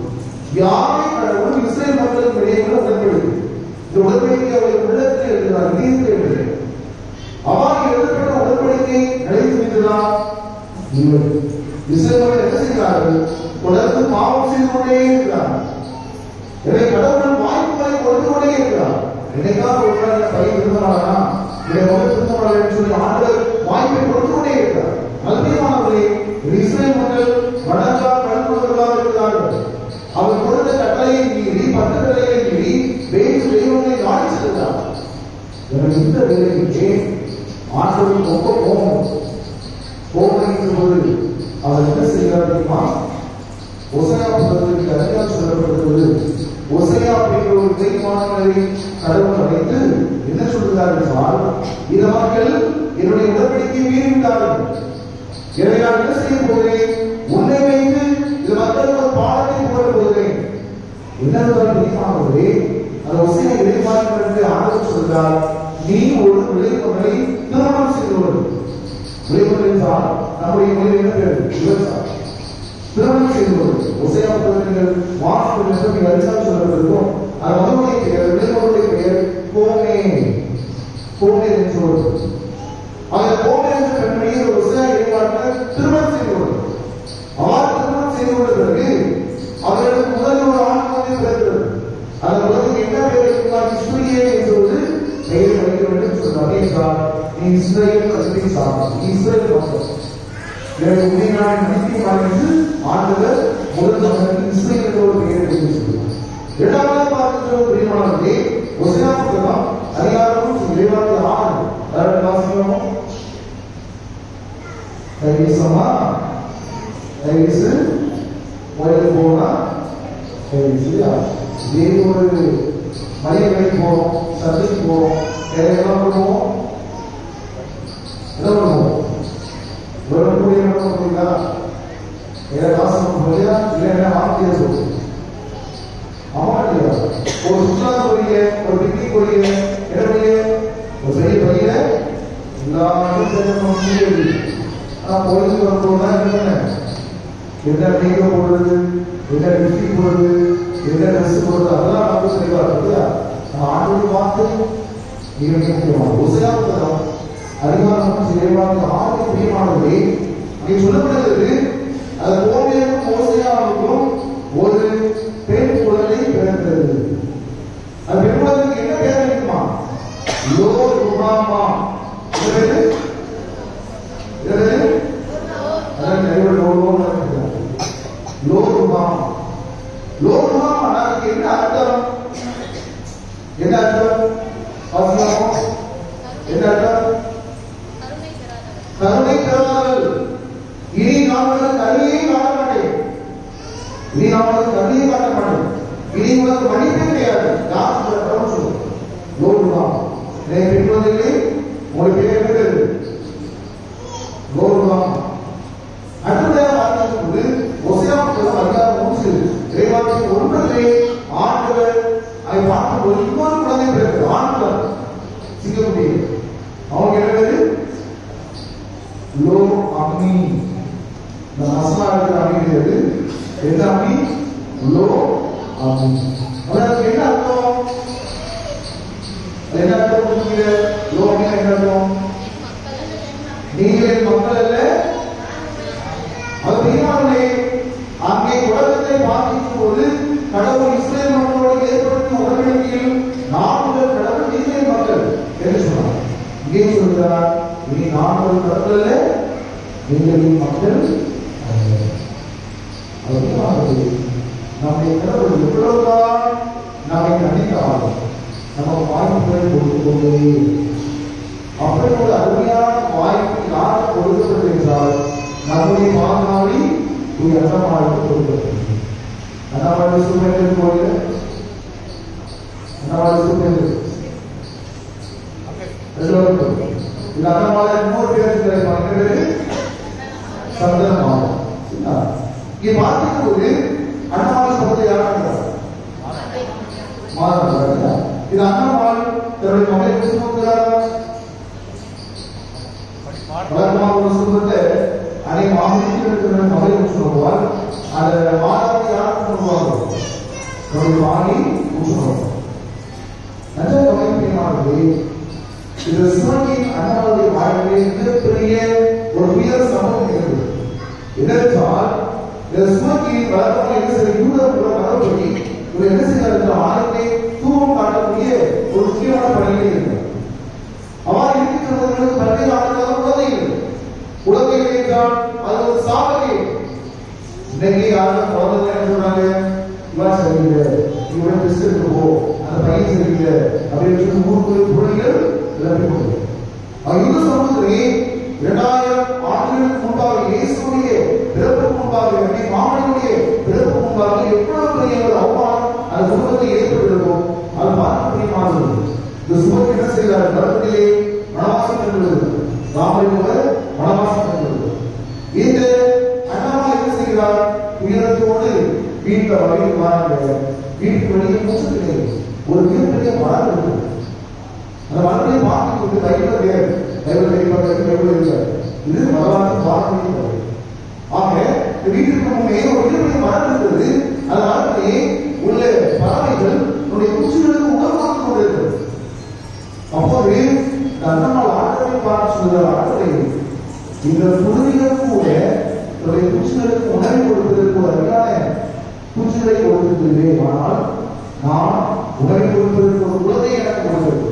யாரை கடவுள் இஸ்ரேல் மக்களுக்கு இடையே உடன்படிக்கை, இந்த உடன்படிக்கை அவருடைய உள்ளத்தில் எழுதினார், இதயத்தில் எழுதினார். அவ்வாறு எழுதப்பட்ட உடன்படிக்கை நிலைத்திருக்கிறார். இஸ்ரேல் என்ன செய்கிறார்கள்? தொடர்ந்து பாவம் செய்து கொண்டே இருக்கிறார்கள். எனவே கடவுள் வாய்ப்புகளை கொடுத்து கொண்டே இருக்கிறார். என்னைக்காவது ஒரு நாள் பையன் இருந்தானா இதை முதல் திருத்தப்படலன்னு சொல்லி ஆண்டவர் வாய்ப்பை கொடுத்து கொண்டே இருக்கிறார். அல்பியமானவர்களே, இஸ்ரேல் மக்கள் வடக்கால் கல்வர்களாக இருக்கிறார்கள். அவர் கொடுத்த கட்டளையை மீறி 10 கட்டளையை மீறி வேறு தெய்வங்களை நாடி செல்கிறார். இந்த வேலைக்கு ஆண்டவர் ரொம்ப கோபம் போது அவர் என்ன செய்கிறார் தெரியுமா? ஒசையா புத்தகத்திற்கு அதிகாரம் சொல்லப்பட்டிருக்கிறது. ஒசையா அப்படிங்கிற ஒரு தெய்வமானவரை கடவுள் அழைத்து என்ன சொல்கிறார் என்றால், இந்த மக்கள் என்னுடைய உடன்படிக்கையை மீறிவிட்டார்கள். எனவே நான் என்ன செய்ய போகிறேன்? உன்னை வைத்து இந்த மக்களுக்கு ஒரு பாடத்தை போட போகிறேன். என்னதான் தெய்வமானவரே, அந்த ஒசையா இடைமாறுகிறது. ஆண்டவர் சொல்கிறார், நீ ஒரு விளைவுகளை திருமணம் செய்து விளைவுகள் என்றால் நம்முடைய மொழியில் என்ன பேர்? விவசாயம். திருமணம் செய்து கொள்வது ஒசையா புத்தகங்கள் வாசல் மிக அரிசாக சொல்லப்பட்டிருக்கும். அந்த மகனுடைய பெயர், விளைவுகளுடைய பெயர் கோமே. கோமே என்று சொல்வது. அந்த கோமே என்ற பெண்மணியை ஒசையா இடைக்காட்டில் திருமணம் செய்து கொள்வது. அவர் திருமணம் செய்து கொண்ட பிறகு அவர்களுக்கு முதல் ஒரு ஆண் குழந்தை பிறக்கிறது. அந்த குழந்தைக்கு என்ன பெயர் இருக்கிறார்? இஸ்ரேல் என்று ஒரு பெயர் வைக்க வேண்டும் சொன்னார். என்றால் நீ இஸ்ரேல் கருத்தை சாப்பிடு, இஸ்ரேல் மக்கள். எனவே உண்மையான நம்பிக்கையானது ஆண்டவர் முதல் மகனுக்கு இஸ்ரேல் என்ற ஒரு பெயரை வைத்து சொல்லுவார். இரண்டாவது பார்க்கிற பிரியமானவர்களே, ஒசையா புத்தகம் அதிகாரம் 26 அதாவது வாசிக்கிறோம். தைரியமா தைரியசு கோயிலுக்கு போனா தைரியசியா வேறு ஒரு மலையைக்கு போறோம், சர்ச்சைக்கு போறோம், எல்லாம் போவோம். என்ன பண்ணுவோம்? ஒரு கூடிய பண்ணுவீங்களா? ஏதாவது காசு போலியா இல்லை ஆத்திய சொல்லுங்க. ஆமா இல்லையா? ஒரு சுற்றுலா போறீங்க, ஒரு பிக்னிக் போறீங்க, என்னுடைய ஒரு பெரிய பைய எல்லாரும் தெரிஞ்சு நான் கோயிலுக்கு வரும்போதுதான் என்ன மேக்கப் போடுறது, என்ன லிப்ஸ்டிக் போடுறது, என்ன ட்ரெஸ் போடுறது, அதெல்லாம் நமக்கு தெளிவா இல்லையா? நான் ஆண்டோடு பார்த்து மிக முக்கியமான ஒசையா புத்தகம் அதிகாரம் செய்வாங்க. ஆறு பிரியமானவர்களே, நீ சொல்லப்படுகிறது அது கோவிலுக்கும் ஓசையாவுக்கும் ஒரு பெண் குழந்தை பிறந்தது. அது பெண் குழந்தைக்கு என்ன பேர் இருக்குமா? லோ ருபாமா. என்ன அர்த்தம்? என்ன அர்த்தம்? என்ன அர்த்தம்? கருணை தருவார்கள். இனி நாங்கள் கருணையை காட்ட மாட்டேன். இனி நாங்கள் கருணையை காட்ட மாட்டேன். இனி உனக்கு மன்னிப்பே கிடையாது. யார் சொல்லுவோம்? லோருமா. பெண்குழந்தைகளே, உங்களுக்கு பேர் இருக்கிறது லோருமா. அடுத்ததாக பார்க்கும்போது ஒசையா புத்தகம் அதிகாரம் 3 இறைவாக்கின் 1 ஆண்டவர் அதை பார்க்கும்போது இன்னொரு குழந்தை பிறகு ஆண் குழந்தை. சிங்கக்குட்டி. அவங்க என்ன பேரு? லோ அம்மி. இந்த மசாலா இருக்கிற அம்மி கிடையாது. எந்த அம்மி? லோ அம்மி. அதற்கு என்ன அர்த்தம்? என்ன அர்த்தம் புரியுங்க? லோ அம்மி என்ன அர்த்தம்? நீங்கள் மக்கள் அல்ல. அது அங்கே உலகத்தை பார்க்கும் போது கடவுள் இஸ்ரேல் மக்களோடு ஏற்படுத்திய உடன்படிக்கையில் நான் முதல் கடவுள் இஸ்ரேல் மக்கள் என்று சொன்னார். இங்கே சொல்கிறார், இனி நான் ஒரு கடவுள் அல்ல, நீங்களின் மக்கள் அல்ல. நம்முடைய கடவுள் எவ்வளவுதான் நம்மை கண்டித்தாலும் நமக்கு வாய்ப்புகளை கொடுத்து கொண்டே அப்படி ஒரு அருமையான வாய்ப்பு யார் கொடுக்கப்பட்டது என்றால் நம்முடைய மாதாவி அண்ணமாளுக்கு கொடுக்கப்பட்டது. அண்ணாமலை சூழ்நிலை போல அண்ணாமலை சூழ்நிலை இந்த அண்ணாமலை 3 பேர் சந்தனமாலை. இங்க பார்க்கும் போது அண்ணாமலை சபத்தை யாராக மாதா இது அண்ணாமலை தன்னுடைய மகளை கொடுக்கிறாரா? வளர்மாவோட சொல்றதை அதை மாநில மகளை சொல்லுவார். அதை மாதாவை யாரும் சொல்லுவாங்க வாங்கி சொல்லுவாங்க. நல்ல கவனிப்பியமானது இது சிவனின் அண்ணாவுடைய வாழ்க்கையை மிகப்பெரிய ஒரு உயர் சமூகம் இருக்கிறது. என்னென்றால் இந்த சிவனின் வளர்மா என்ன செய்ய யூதர்களோட மரபடி ஒரு என்ன செய்ய ஆளுமை தூவம் காட்டக்கூடிய ஒரு முக்கியமான பணியை இருக்கிறது. அவ்வாறு இருக்கிறவர்களுக்கு பல்வேறு ஆளுநர்கள் குழந்தைகள் குழந்தைகள் என்றால் அது ஒரு சாதனை. இன்னைக்கு யாரும் குழந்தைங்க என்ன சொல்றாங்க? இவன் சரியில்லை, இவன் பிஸ்கட் போ, அந்த பையன் சரியில்லை அப்படின்னு சொல்லி ஊருக்கு பிள்ளைகள் இழப்பிக்கொண்டு இந்த சமூகத்திலே 2000 ஆண்டுகளுக்கு முன்பாக இயேசுடைய பிறப்புக்கு முன்பாக மாமனுடைய பிறப்புக்கு முன்பாக எவ்வளவு பெரிய ஒரு அவமானம் அந்த குடும்பத்தை ஏற்பட்டிருக்கும். அது பார்க்கக்கூடியமானது. இந்த சுமக்கு என்ன செய்தார்? கருத்திலே மனவாசம் பெறுவது ராமரை போல மனவாசம் பெறுவது. இந்த அண்ணாமலை என்ன செய்கிறார்? உயரத்தோடு வீட்டை வரையில் வாங்க வீட்டுக்கு வெளியே மூச்சத்திலே ஒரு மிகப்பெரிய மரம் இருக்கு. அந்த மரத்தை பார்த்து கொண்டு கையில் இது வரலாற்று பார்க்க. ஆக வீட்டுக்கு முன்னே ஒரு மிகப்பெரிய மரம் இருக்கிறது. அந்த மரத்திலே உள்ள பறவைகள் குச்சிகளுக்கு உணர்வாக கொண்டிருக்கிறது. அப்போது அண்ணாமல் ஆட்டத்தை பார்த்து சொல்கிற ஆட்டத்தை இந்த குருவிகள் கூட குச்சிகளுக்கு உணவை கொடுப்பதற்கு ஒரு அருமையான குச்சிகளை கொடுத்திருக்கிறேன். ஆனால் நான் உணவை கொடுப்பதற்கு ஒரு குழந்தை எனக்கு கொடுக்கிறது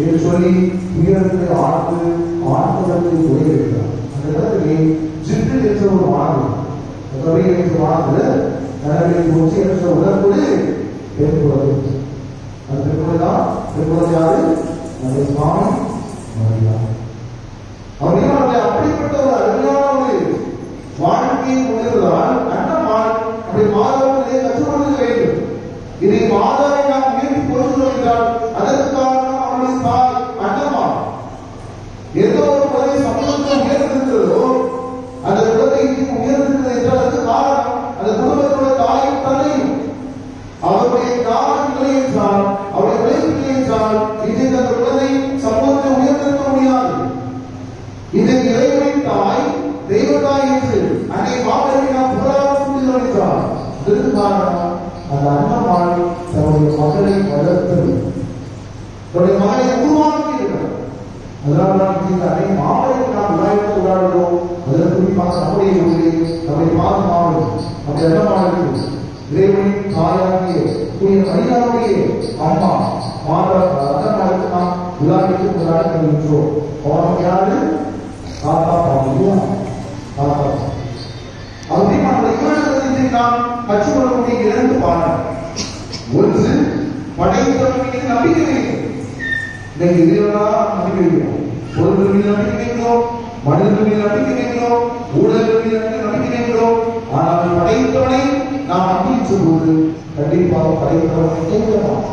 என்று சொல்லி உயரத்தை ஆட்களுக்கு உயர்கிறார். அந்த இடத்திலே ஜிட்டு என்ற ஒரு மாணவர் என்ற மாணவர் கடவுளை போச்சு என்ற உணர்வோடு பெண் குழந்தை. அந்த பெண் குழந்தைதான் பெண் குழந்தை யாரு? நம்முடைய சுவாமி மரியா. அவர்கள் அப்படிப்பட்ட ஒரு அருமையான ஒரு வாழ்க்கையை கொண்டிருந்தால் அண்ணம்மாள் நம்முடைய மாதாவிலே கற்றுக் கொடுக்க வேண்டும். இதை மாதாவை நாம் உயர்த்தி கொடுக்கிறோம் என்றால் அதற்கு காரணம் அவருடைய தாய் அண்ணம்மாள். ஏதோ ஒரு குழந்தை சமூகத்தில் உயர்ந்திருக்கிறதோ அந்த குழந்தை உயர்ந்திருக்கிறது என்றால் அதற்கு காரணம் அந்த குடும்பத்தோட தாயும் தந்தையும். அவருடைய காரணம் இல்லை என்றால் அவருடைய விளைவு இல்லை என்றால் இன்றைக்கு அந்த குழந்தை சமூகத்தை உயர்ந்திருக்க முடியாது. இன்றைக்கு இறைவனின் தாய் தெய்வத்தாய் என்று அன்னை மாபெரும் நாம் புகழாரம் சொல்கிறோம் என்றால் இதற்கு காரணம் அந்த அண்ணம்மாள் தன்னுடைய மகளை வளர்த்தது, தன்னுடைய மகளை உருவாக்கி இருக்கிறார். அதனால் தான் இந்த அன்னை மாபெரும் நாம் விழாவிற்கு கொண்டாடுகிறோம். அதற்கு குறிப்பாக நம்முடைய ஊரில் நம்முடைய மாதமாவது நம்முடைய அண்ணம்மாளுக்கு இறைவனின் தாயாகிய புனித மரியாதைய அம்மா மாதா அண்ணம்மாளுக்கு நாம் விழாவிற்கு கொண்டாடுகின்றோம். அவனுக்கு யாரு? தாத்தா பாவம் தாத்தா. அப்படி நம்முடைய நாம் கற்றுக்கொள்ளக்கூடிய 2 பாடம். ஒன்று படைத்தவனுக்கு நம்பிக்கை வேண்டும். இன்னைக்கு இறைவனாக நம்பிக்கை வைக்கிறோம், பொருள் மீது நம்பிக்கை வைக்கிறோம், மனிதர்கள் மீது நம்பிக்கை வைக்கிறோம், ஊழல்கள் மீது நம்பிக்கை வைக்கிறோம். ஆனால் படைத்தவனை நாம் நம்பிக்கை போது கண்டிப்பாக படைத்தவனை கைவிடலாம்.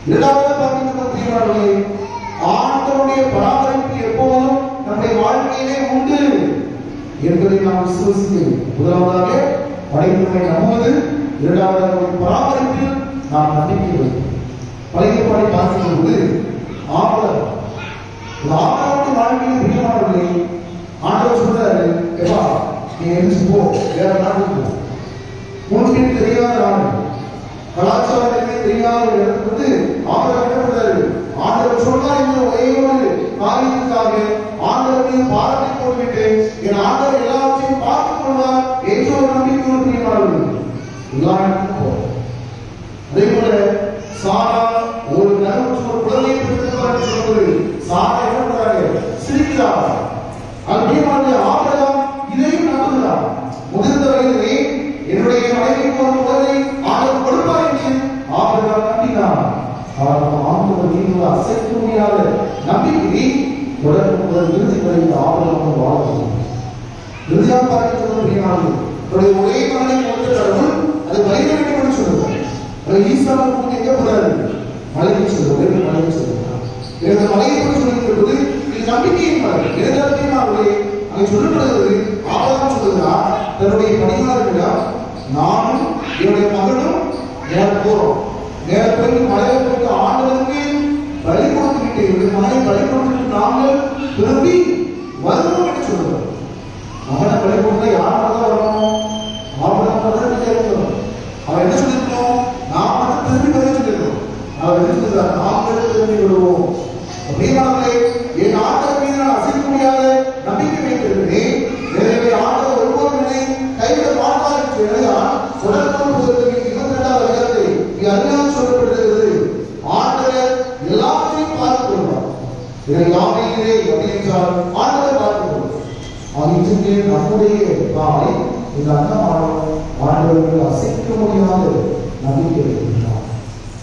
இரண்டாவது பார்க்கின்ற ஆண்டவருடைய பராமரிப்பு எப்போதும் நம்முடைய வாழ்க்கையிலே உண்டு என்பதை நாம் விசுவசிக்கிறோம். முதலாவதாக படைத்தவனை நம்புவது, இரண்டாவதாக பராமரிப்பில் நாம் நம்பிக்கை வைக்கிறோம். பழைய பாடி பார்க்கும் போது ஆபரமுடைய வாழ்க்கையில் பிரியமானவர்களே, ஆண்டவர் சொல்றாரு, எப்பா நீ எழுந்து போ, வேற நாட்டுக்கு போ. உனக்கு தெரியாத நாடு, கலாச்சாரமே தெரியாத ஒரு இடத்துக்கு வந்து ஆண்டவர் என்ன பண்றாரு? ஆண்டவர் சொன்னார் என்ற ஒரே ஒரு காரியத்துக்காக ஆண்டவரையும் பாராட்டி போட்டுவிட்டு என் ஆண்டவர் எல்லாவற்றையும் பார்த்துக் கொள்வார் என்ற ஒரு நம்பிக்கை பிரியமானவர்கள் எல்லா இடத்துக்கும் போறோம். அதே போல சாரா ஒரு குழந்தையை பெற்றெடுப்பார் சொல்வது, சாரா என்ன பண்றாங்க? சிரிக்கிறார். அப்படியே ஆபிரகாம் இதையும் நம்புகிறார். முதிர்ந்த வயதிலே என்னுடைய மனைவிக்கு ஒரு குழந்தை ஆண்டவர் கொடுப்பார் என்று ஆபிரகாம் நம்பினார். ஆண்டவர் நீங்கள் அசைக்க முடியாத நம்பிக்கை தொடர்பு முதல் இறுதி வரை ஆபிரகாம் வாழ்க்கை இறுதியாக பார்க்க சொல்வது ஒரே மகனை கொடுத்த கடவுள் அது வரைய வேண்டும் என்று சொல்லுவார். ஈசாவுக்கு எங்க போறாரு? மலைக்கு சொல்லுவார், மலைக்கு சொல்லுவார். இந்த மலையை பற்றி சொல்லியிருக்கிறது இது நம்பிக்கையின் மலை. எதிர்காலத்தையும் அங்கே சொல்லப்படுகிறது. ஆபரம் சொல்லுகிறார் தன்னுடைய பணியாளர்களிடம், நானும் என்னுடைய மகனும் நேர போறோம், நேர போய் மலையை போட்டு ஆண்டவருக்கு பலி கொடுத்துக்கிட்டு என்னுடைய மகனை பலி கொடுத்துட்டு நாங்கள் திரும்பி வருவோம் என்று சொல்லுவார். மகனை பலி கொடுத்தா யார் தான் வரணும்? ஆபரம் வரணும். அவன் என்ன சொல்லிருக்கோம்? நாம் மட்டும் திரும்பி வர சொல்லிருக்கோம். அவர் என்ன சொல்றார்? நாங்கள் திரும்பி வருவோம். அப்படியே என் ஆண்டவர் மீது நான் அசைக்க முடியாத நம்பிக்கை வைத்திருக்கிறேன். எனவே ஆண்டவர் ஒருபோதும் என்னை கைவிட மாட்டார் என்று எழுதினார். தொடர்பு 22வது அதிகாரத்தை அறிஞர் சொல்லப்படுகிறது. ஆண்டவர் எல்லாத்தையும் பார்த்துக் கொள்வார். இதை யாவையிலே அப்படி என்றால் ஆண்டவர் பார்த்துக் கொள்வார். இன்றைக்கு நம்முடைய தாய் இந்த அண்ணமானவர் ஆண்டவர்கள் அசைக்க முடியாத நம்பிக்கை இருக்கின்றார்.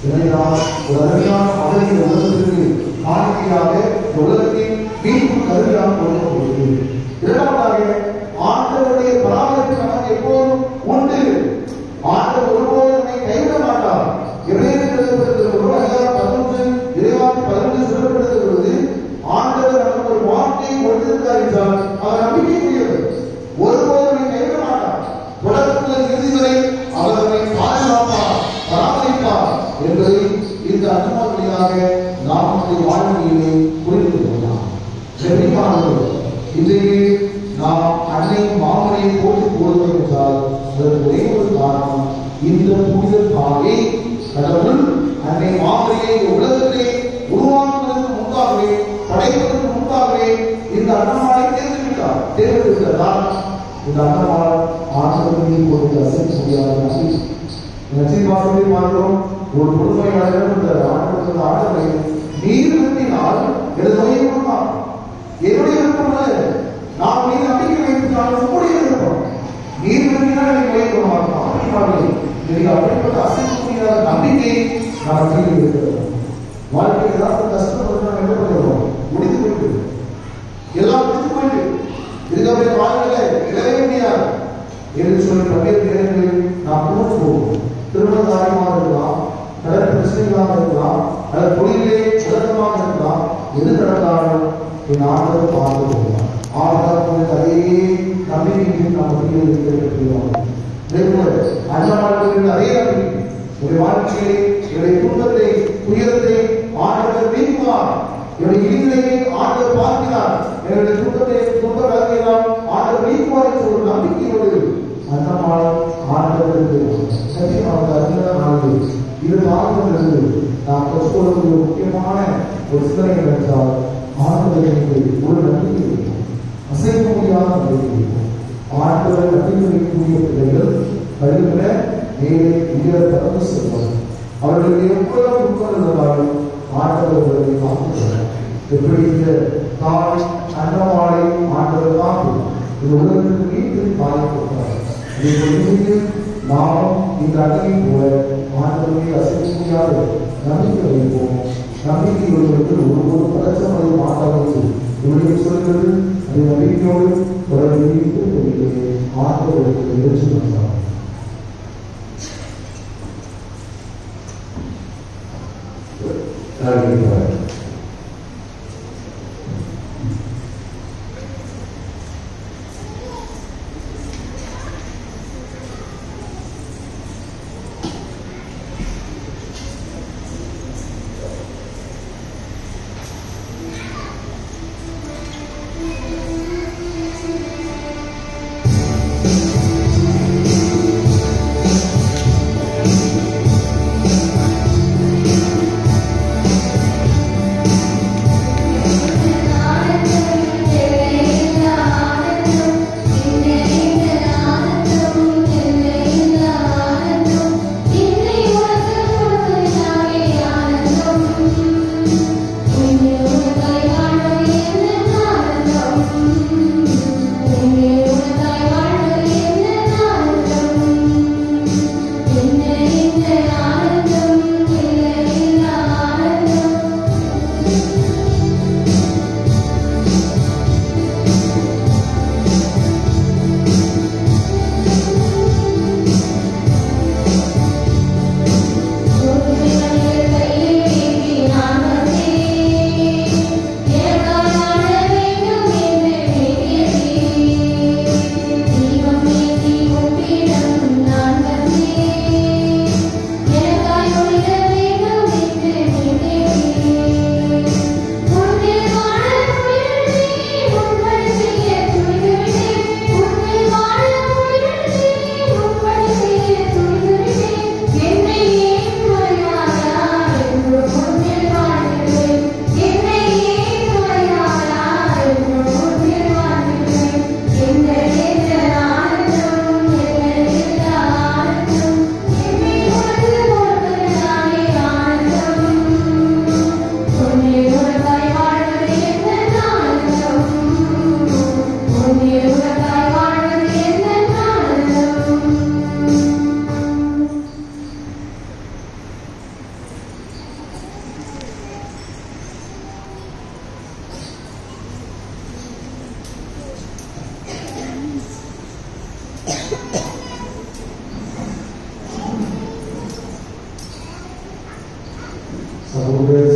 எனவே நாம் ஒரு அருமையான மகளிர் உலகத்திற்கு காணிக்கையாக உலகத்தின் மீட்பு கருவியாக கொடுக்கப்படுகிறது. இரண்டாவதாக ஆண்டவருடைய பராமரிப்பு நமக்கு எப்போதும் உண்டு. ஆண்டவர் ஒருபோதும் நம்மை கைவிட மாட்டார். சொல்லப்படுகிறது ஆண்டவர் நமக்கு ஒரு வார்த்தையை கொடுத்திருக்கிறார் என்றால் அவர் நம்பிக்கைக்குரியவர். ஒருபோதும் கைவிட மாட்டார். தொடக்கத்தில் இறுதி வரை அவர் நம்மை பாதுகாப்பார், பராமரிப்பார் என்பதை இந்த அனுபவ வழியாக நாம் நம்முடைய வாழ்க்கையிலே புரிந்து கொள்ளலாம். இன்றைக்கு நாம் அன்னை மாமனையை போட்டு போடுவோம் என்றால் அதற்கு ஒரே ஒரு காரணம், இந்த புனித தாயை கடவுள் அன்னை மாமனையை உலகத்திலே உருவாக்குவதற்கு முன்பாகவே, படைப்பதற்கு முன்பாகவே இந்த அன்னமாலை தேர்ந்தெடுக்கிறார். இந்த அன்னமால் ஆண்டவரை கொடுத்து அசைக்க முடியாத நச்சைவாசலை பார்க்கிறோம். ஒரு பொறுமையாளர் ஆண்டவரை நீர் விரும்பினால் எனது நோயை கொடுப்பார். என்னுடைய விருப்பம் நான் மீது நம்பிக்கை வைத்தால் உங்களுடைய விருப்பம். நீர் விரும்பினால் எனக்கு நோயை கொடுப்பார்கள். அப்படிப்பட்ட அசைக்க முடியாத நம்பிக்கை நாம் மீது இருக்கிறோம். வாழ்க்கையில் ஏதாவது கஷ்டப்பட்டு நம்ம என்ன பண்ணுறோம்? முடித்து போயிட்டு எல்லாம் முடித்து போயிட்டு இதுக்கப்புறம் வாழ்க்கையில இழவே முடியாது என்று சொல்லி பல்வேறு நேரங்களில் நாம் தோற்று போவோம். திருமண காரியமாக இருக்கலாம், கடன் பிரச்சனைகளாக இருக்கலாம், அல்லது தொழிலே உலகமாக இருக்கலாம். எது நடந்தாலும் என் ஆண்டவர் பார்த்து போகலாம். ஆண்டவர் அதே நம்பிக்கையும் நாம் இருக்கிறோம். அண்ணமாடுகளின் அதே நம்பிக்கை என்னுடைய வாழ்க்கையை, என்னுடைய துன்பத்தை, துயரத்தை ஆண்டவர் நீக்குவார். என்னுடைய இழிநிலையை ஆண்டவர் பார்க்கிறார். என்னுடைய துன்ப வேலையெல்லாம் ஆண்டவர் நீக்குவார் என்ற ஒரு நம்பிக்கையோடு அண்ணமாள் ஆண்டவருக்கு சத்தியமாக அறிஞரானது இது பார்க்கிறது. நாம் கற்றுக்கொள்ளக்கூடிய முக்கியமான ஒரு சிந்தனை என்றால் ஆண்டவருக்கு ஒரு நம்பிக்கை இருக்கும், அசைக்க முடியாத நம்பிக்கை இருக்கும். ஆண்டவர் நம்பிக்கை வைக்கக்கூடிய பிள்ளைகள் கழிவுற மேலே உயர பறந்து செல்வார். அவர்களுக்கு எவ்வளவு உட்கொள்ளாலும் ஆண்டவர்களை காத்துள்ளார். எப்படி இந்த தாய் அன்னமாலை ஆண்டவர் காத்து இந்த உலகத்திற்கு மீண்டும் பாதிக்கப்பட்டார். நாம் இந்த அன்னையை போல ஆண்டவரை அசைக்க முடியாத நம்பிக்கை வைப்போம். நம்பிக்கை உள்ளவர்களுக்கு ஒருபோது பதற்றமடைய மாட்டார்கள் இவருடைய சொல்கிறது. அதை நம்பிக்கையோடு தொடர்ந்து ஆண்டவர்களுக்கு நிகழ்ச்சி வந்தார்.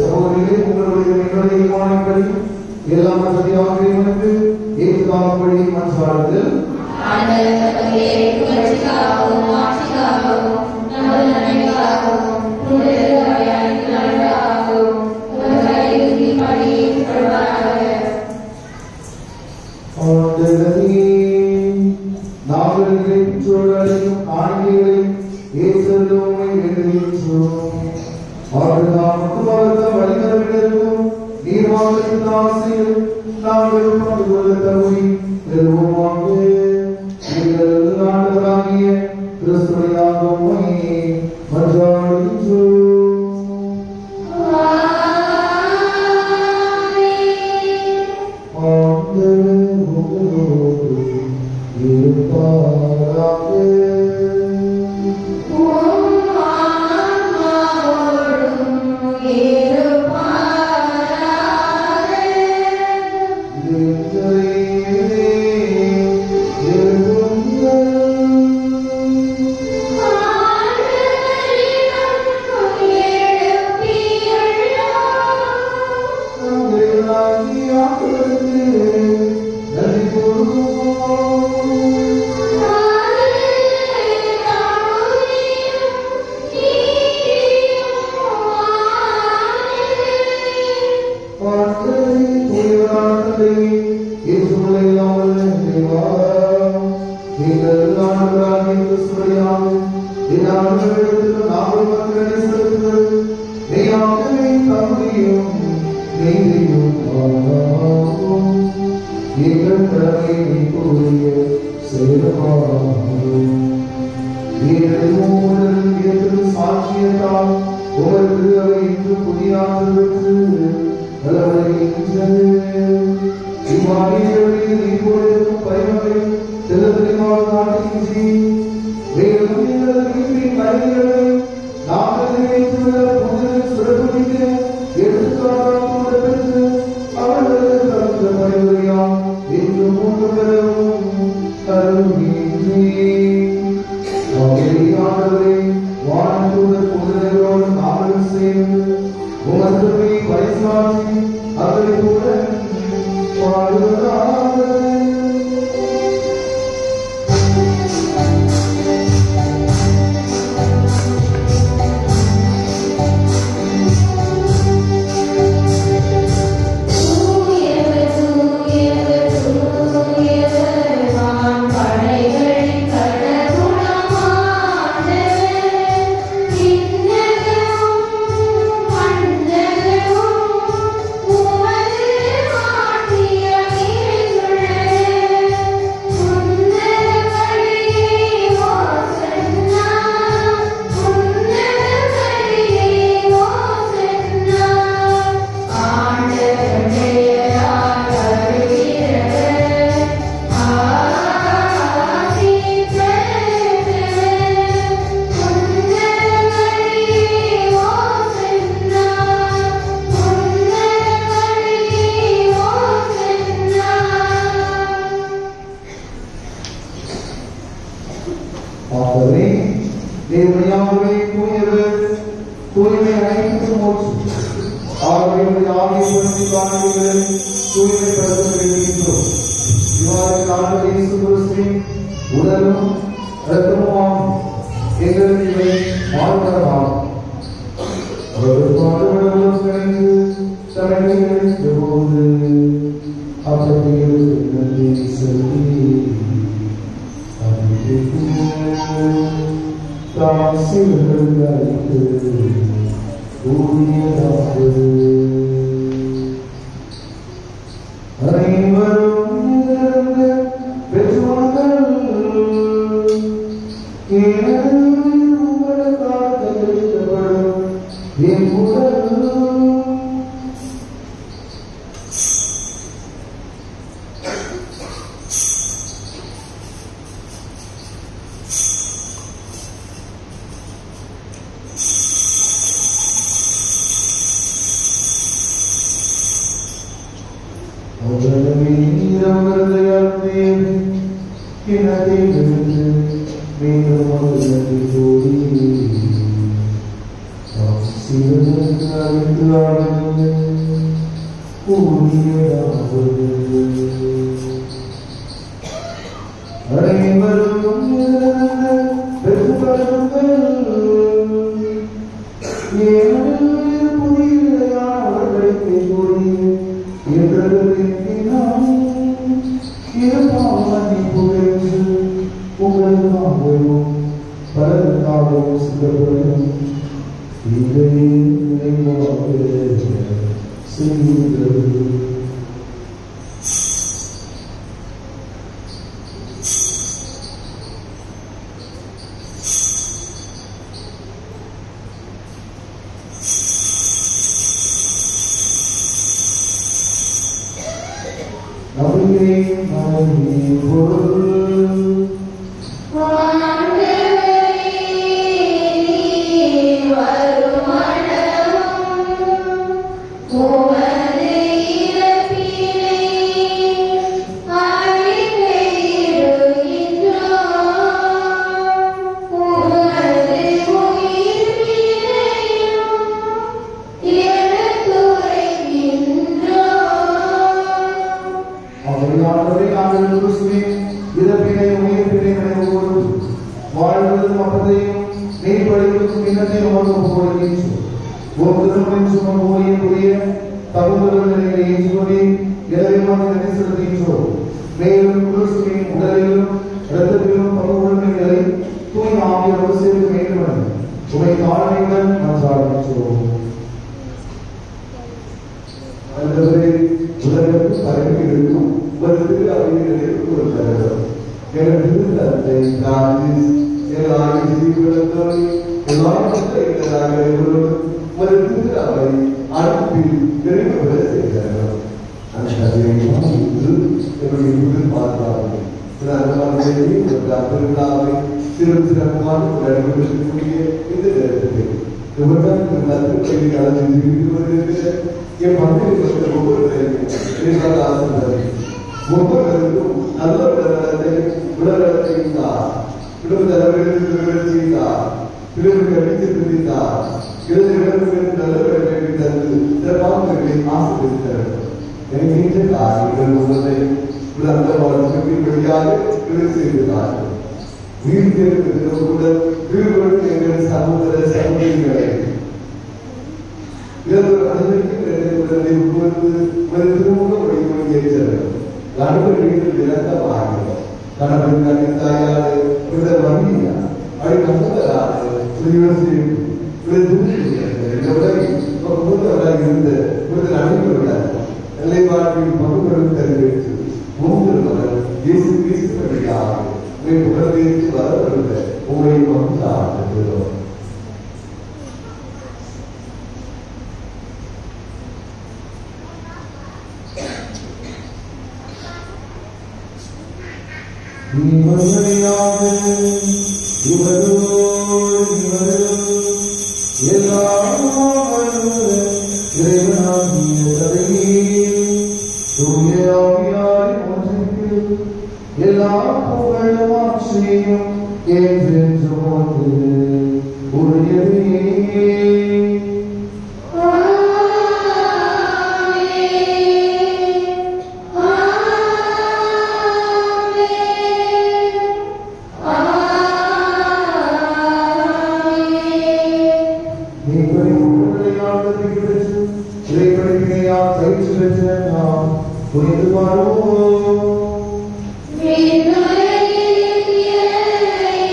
சகோதரிகளே, உங்களுடைய நிகழ்ச்சியை மாணவர்கள் எல்லாம் வசதியாக இருந்து ஏற்றுக்காமபடி மன்றாடுங்கள். நாங்கள் இறைச்சொல்லையும் காணிக்கைகளையும் ஏற்றுள்ளோமை வேண்டுகின்றோம். அவர்கள் நாம் முழுவதும் வழிநடத்தியிருக்கும் நீர்வாழ்வின் ஆசையில் நாங்கள் பங்கு கொள்ள தகுதி பெறுவோமாக. நீங்கள் ஆண்டவராகிய கிறிஸ்துவின் உம்மை மன்றாடுகின்றோம்.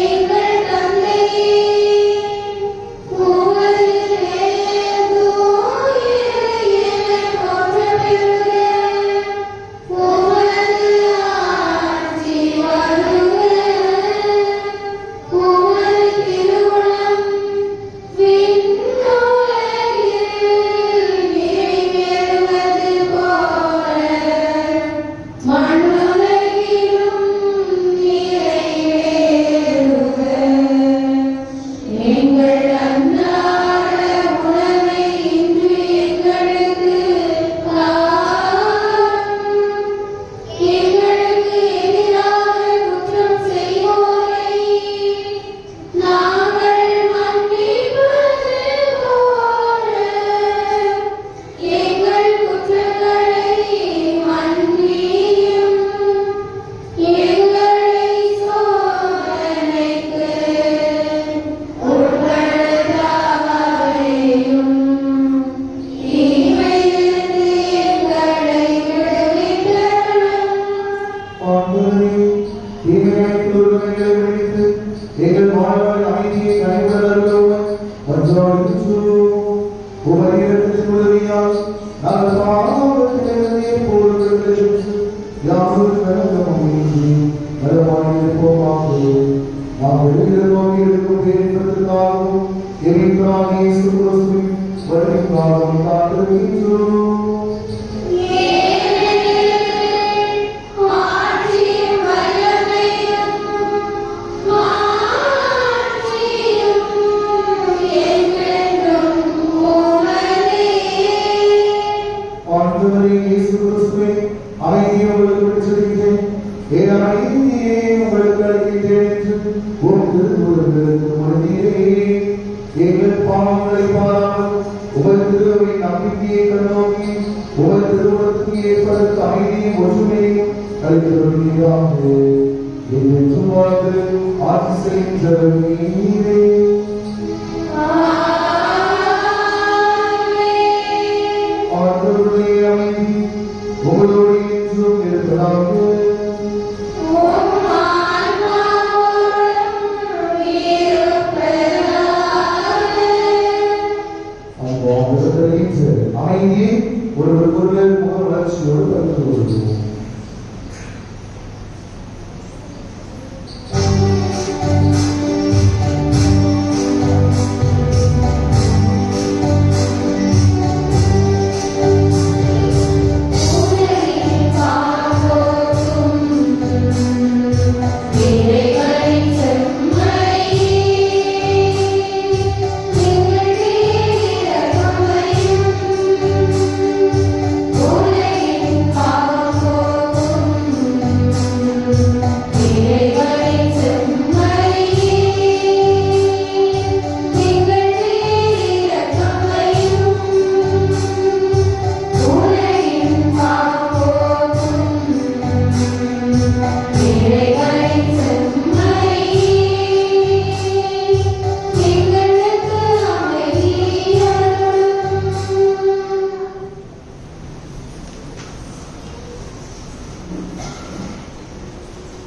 எங்கள் தந்தையே ஆண்டவரே, தீமையாய்த்தோரும் எங்களை விடுவித்து, எங்கள் வாழ்வாய் அமைதியை கனிவுடன் மன்றாடுகின்றோம். உமது இரக்கத்தின் உதவியால் நாங்கள் பாவத்திலிருந்தே போர்வதற்கு யாரும் நலமாயின்றி நலமாயிருப்போமாக. நாங்கள் எதிர்நோக்கி இருக்கும் பேரின்பத்திற்காகவும் எமக்காக இயேசு கிறிஸ்துவின் வருகைக்காகவும் காத்திருக்கின்றோம். ஆண்டவரே இயேசு கிறிஸ்துவே, அமைதியை உங்களுக்கு விடுவிக்கிறேன், என் அமைதியை உங்களுக்கு அளிக்கிறேன் என்று உம் திருமுழுக்கு மொழிந்தீரே. எங்கள் பாவங்களை பாராமல் உமது திருவின் நம்பிக்கையை கண்ணோக்கி உமது திருமணத்துக்கு ஏற்படுத்த அமைதியும் ஒற்றுமையும் அளித்தருளீராக. என்றும் வாழ்ந்து ஆட்சி செய்கின்ற நீரே. ஆண்டவருடைய அமைதி உங்களோடு என்றும் இருப்பதாக. அமைதியை ஒருவருக்கொருவர் முக வளர்ச்சியோடு பகிர்ந்து கொள்வோம்.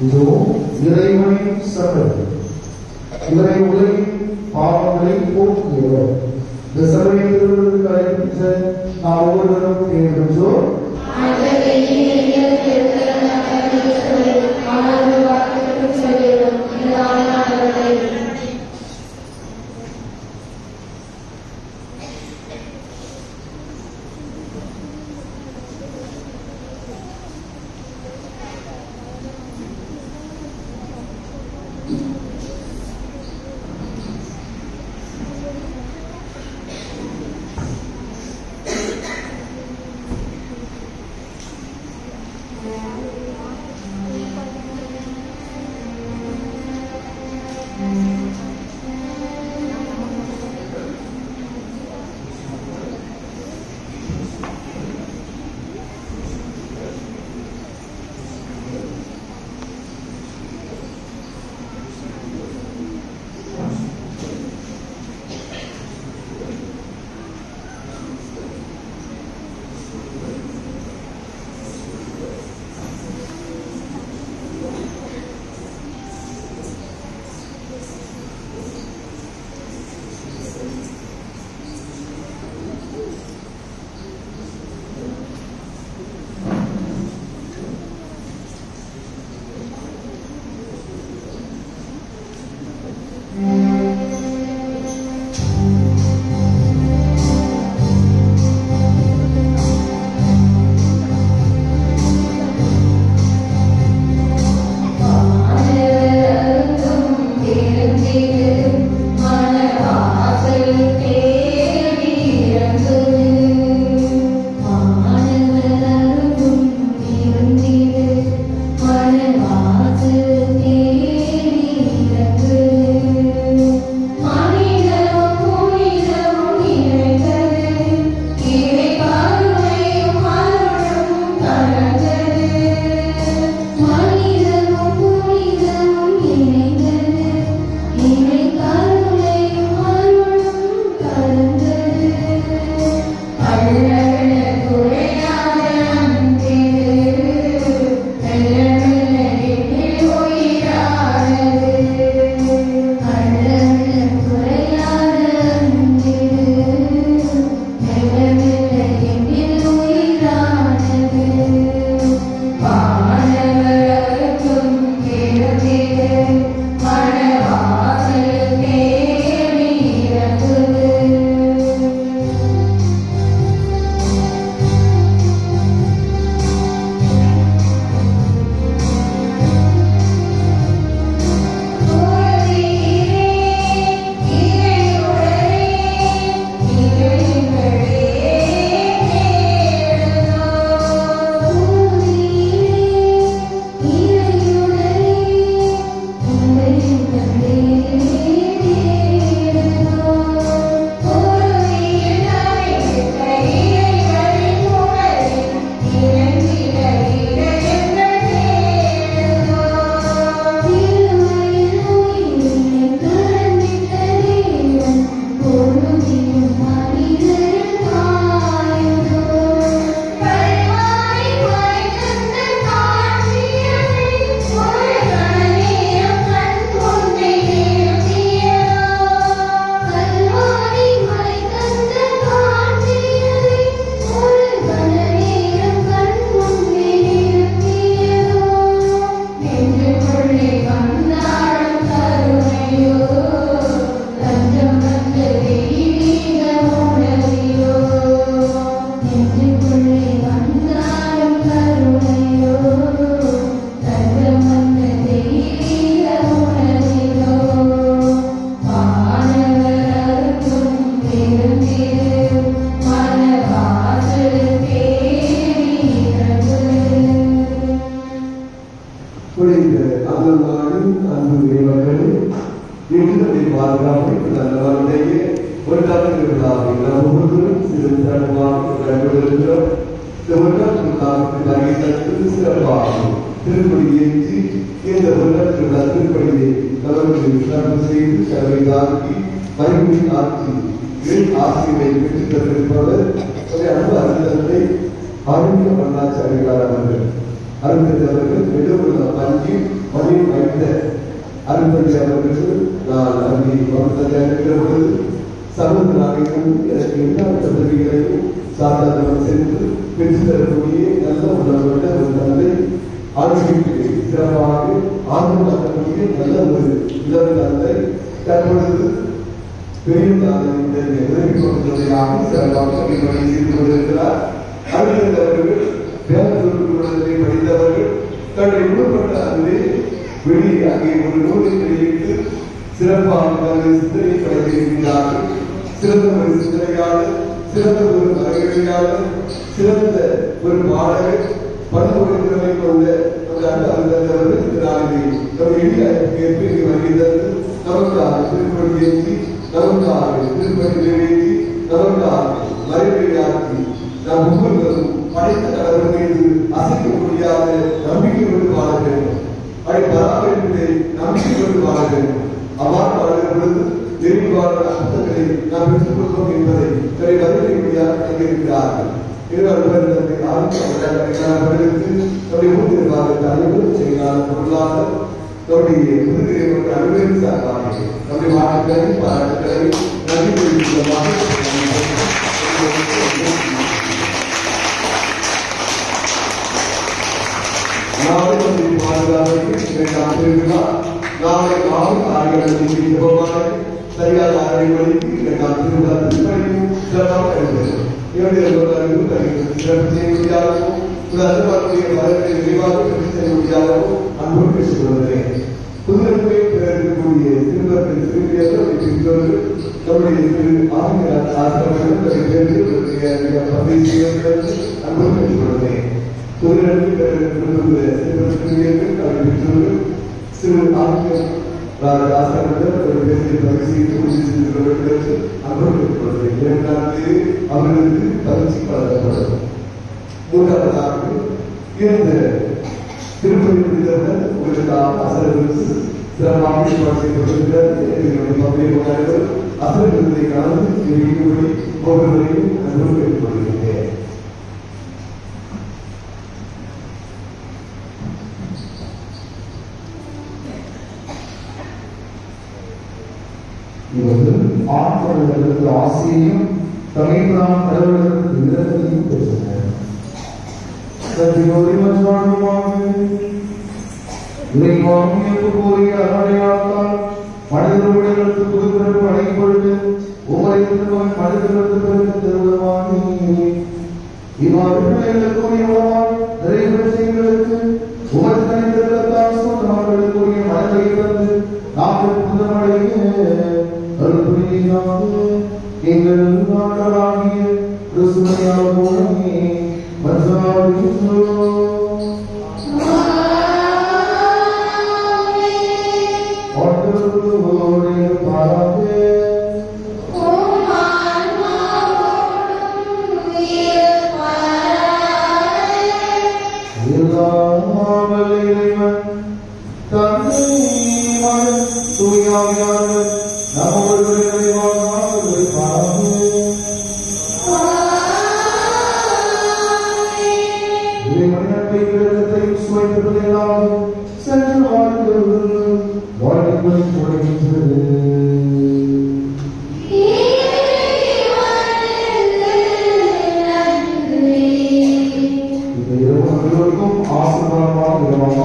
இதோ இறைவனின் சபை, இவரை உலகின் பாவங்களை போக்கியவர். இந்த சபையை திருவிழாவுக்கு அழைக்கின்ற நாம் ஒவ்வொருவரும் கேட்கின்றோம். அன்பு இறைவர்களே, இன்று பாதுகாப்பு நல்லவருடைய ஒரு தமிழர்களாக ஒவ்வொருவரும் சிறு சிறப்பாக கண்டுகொள்கிறோம். இந்த வருடத்திற்கு சிறப்பாக திருப்படி ஏற்றி இந்த வருடத்திற்குள்ள திருப்படியை அவர்கள் சிறப்பு செய்து கல்வி தாக்கி மறுபடி ஆட்சி ஆசிரியை பெற்றுத் தந்திருப்பவர் அன்பு அறிஞர்களை ஆரோக்கிய பண்ணாச்சாரியார் அவர்கள் அருந்தவர்கள் நெடுவுள்ள பஞ்சி பதிவு வைத்த அருந்ததி அவர்களுக்கு நான் அங்கே இருக்கிற பொழுது சகோதரர்கள் எனக்கு எல்லா தகுதிகளையும் சாதாரணம் சென்று பெற்று தரக்கூடிய நல்ல உணர்வுள்ள ஒரு தந்தை ஆட்சிக்கு சிறப்பாக ஆர்வமாக்கக்கூடிய நல்ல ஒரு இளம் தந்தை தற்பொழுது பெரிய உதவி கொடுத்ததையாக சிறப்பாக செய்து கொண்டிருக்கிறார். அருந்தவர்கள் வேதத்தை படித்தவர்கள் தன்னுடைய உணர்வுள்ள அன்பே வெளியே அங்கே ஒரு நூலை வெளியிட்டு சிறப்பாக சிந்தனை படைத்திருக்கிறார்கள். சிறந்த ஒரு சிந்தனையாளர், சிறந்த ஒரு அறிவியலாளர், சிறந்த ஒரு பாடகர், பன்முகத்திறமை கொண்ட ஒரு அந்தவர்கள் இந்த நாளில் நம் எளிய கேட்டு வருகிறது. நமக்காக திருப்பதி ஏற்றி, நமக்காக திருப்பதி நிறைவேற்றி, நமக்காக மறைவையாற்றி நாம் ஒவ்வொருவரும் படைத்த கடவுள் மீது அசைக்க முடியாத நம்பிக்கை கொண்டு வாழ வேண்டும். அதை பராமரிப்பதை நம்பிக்கை கொண்டு வாழ வேண்டும். அவ்வாறு வாழ்கிற பொழுது நெருங்கிவாழ அர்த்தங்களை நாம் பெற்றுக் கொள்வோம் என்பதை தன்னை பதிலை முடியாது இருக்கிறார்கள். நம்முடைய புதுகிறை அனுமதி சார்பாக நம்முடைய வாழ்க்கையை பாராட்டுகளை நன்றி தெரிவித்துள்ளதாக நாளை மாவட்ட ஆய்வாளர் சரியாக 6 மணிக்கு இரண்டாம் திருவிழா திருப்பணியும் சிறப்பாக நடைபெறும். சிறப்பு செய்ய முடியாதவும் வரத்தை விரிவாக செய்ய முடியாதவும் அன்போடு பேசிக் கொள்கிறேன். புதுநன்மை இருக்கக்கூடிய திருமணத்தின் சிறுமியர்கள் நம்முடைய திரு ஆசிரியர் ஆசிரியர்கள் அன்போடு பேசிக் கொள்கிறேன். புதுநன்மை சிறுமியர்கள் கல்வி பெற்றோர்கள் சிறு ஆசிரியர் அவர்களுக்கு பயிற்சி வழங்கப்படும். மூன்றாவதாக இந்த திருப்பதி முடிந்தவுடன் உங்களுக்காக அசர்களுக்கு சிறப்பாக அசல்களை கலந்து தெரிவிக்கும்படி ஒவ்வொருவரையும் அன்போடு கேட்டுக்கொள்கிறேன். இவர்கள் ஆண்களுக்கு ஆசையையும் தமிழ்நாடு கடவுளுக்கு இரக்கத்தையும் பெற்றனர். மனிதர்களுக்கு புதுப்பிறப்பு அழைக்கப்பட்டு உபயோகித்து மனிதர்களுக்கு தருவதற்கு நிறைவேற்ற செய்வதற்கு உமர்த்தனித்தவர்களுக்காக சொன்னவர்களுக்குரிய மனதை தந்து நாங்கள் புதமடைய எங்கள் நாடராகிய கிறிஸ்துவையாகவே மன்றாடுகின்றோம். ஆசீர்வாதமான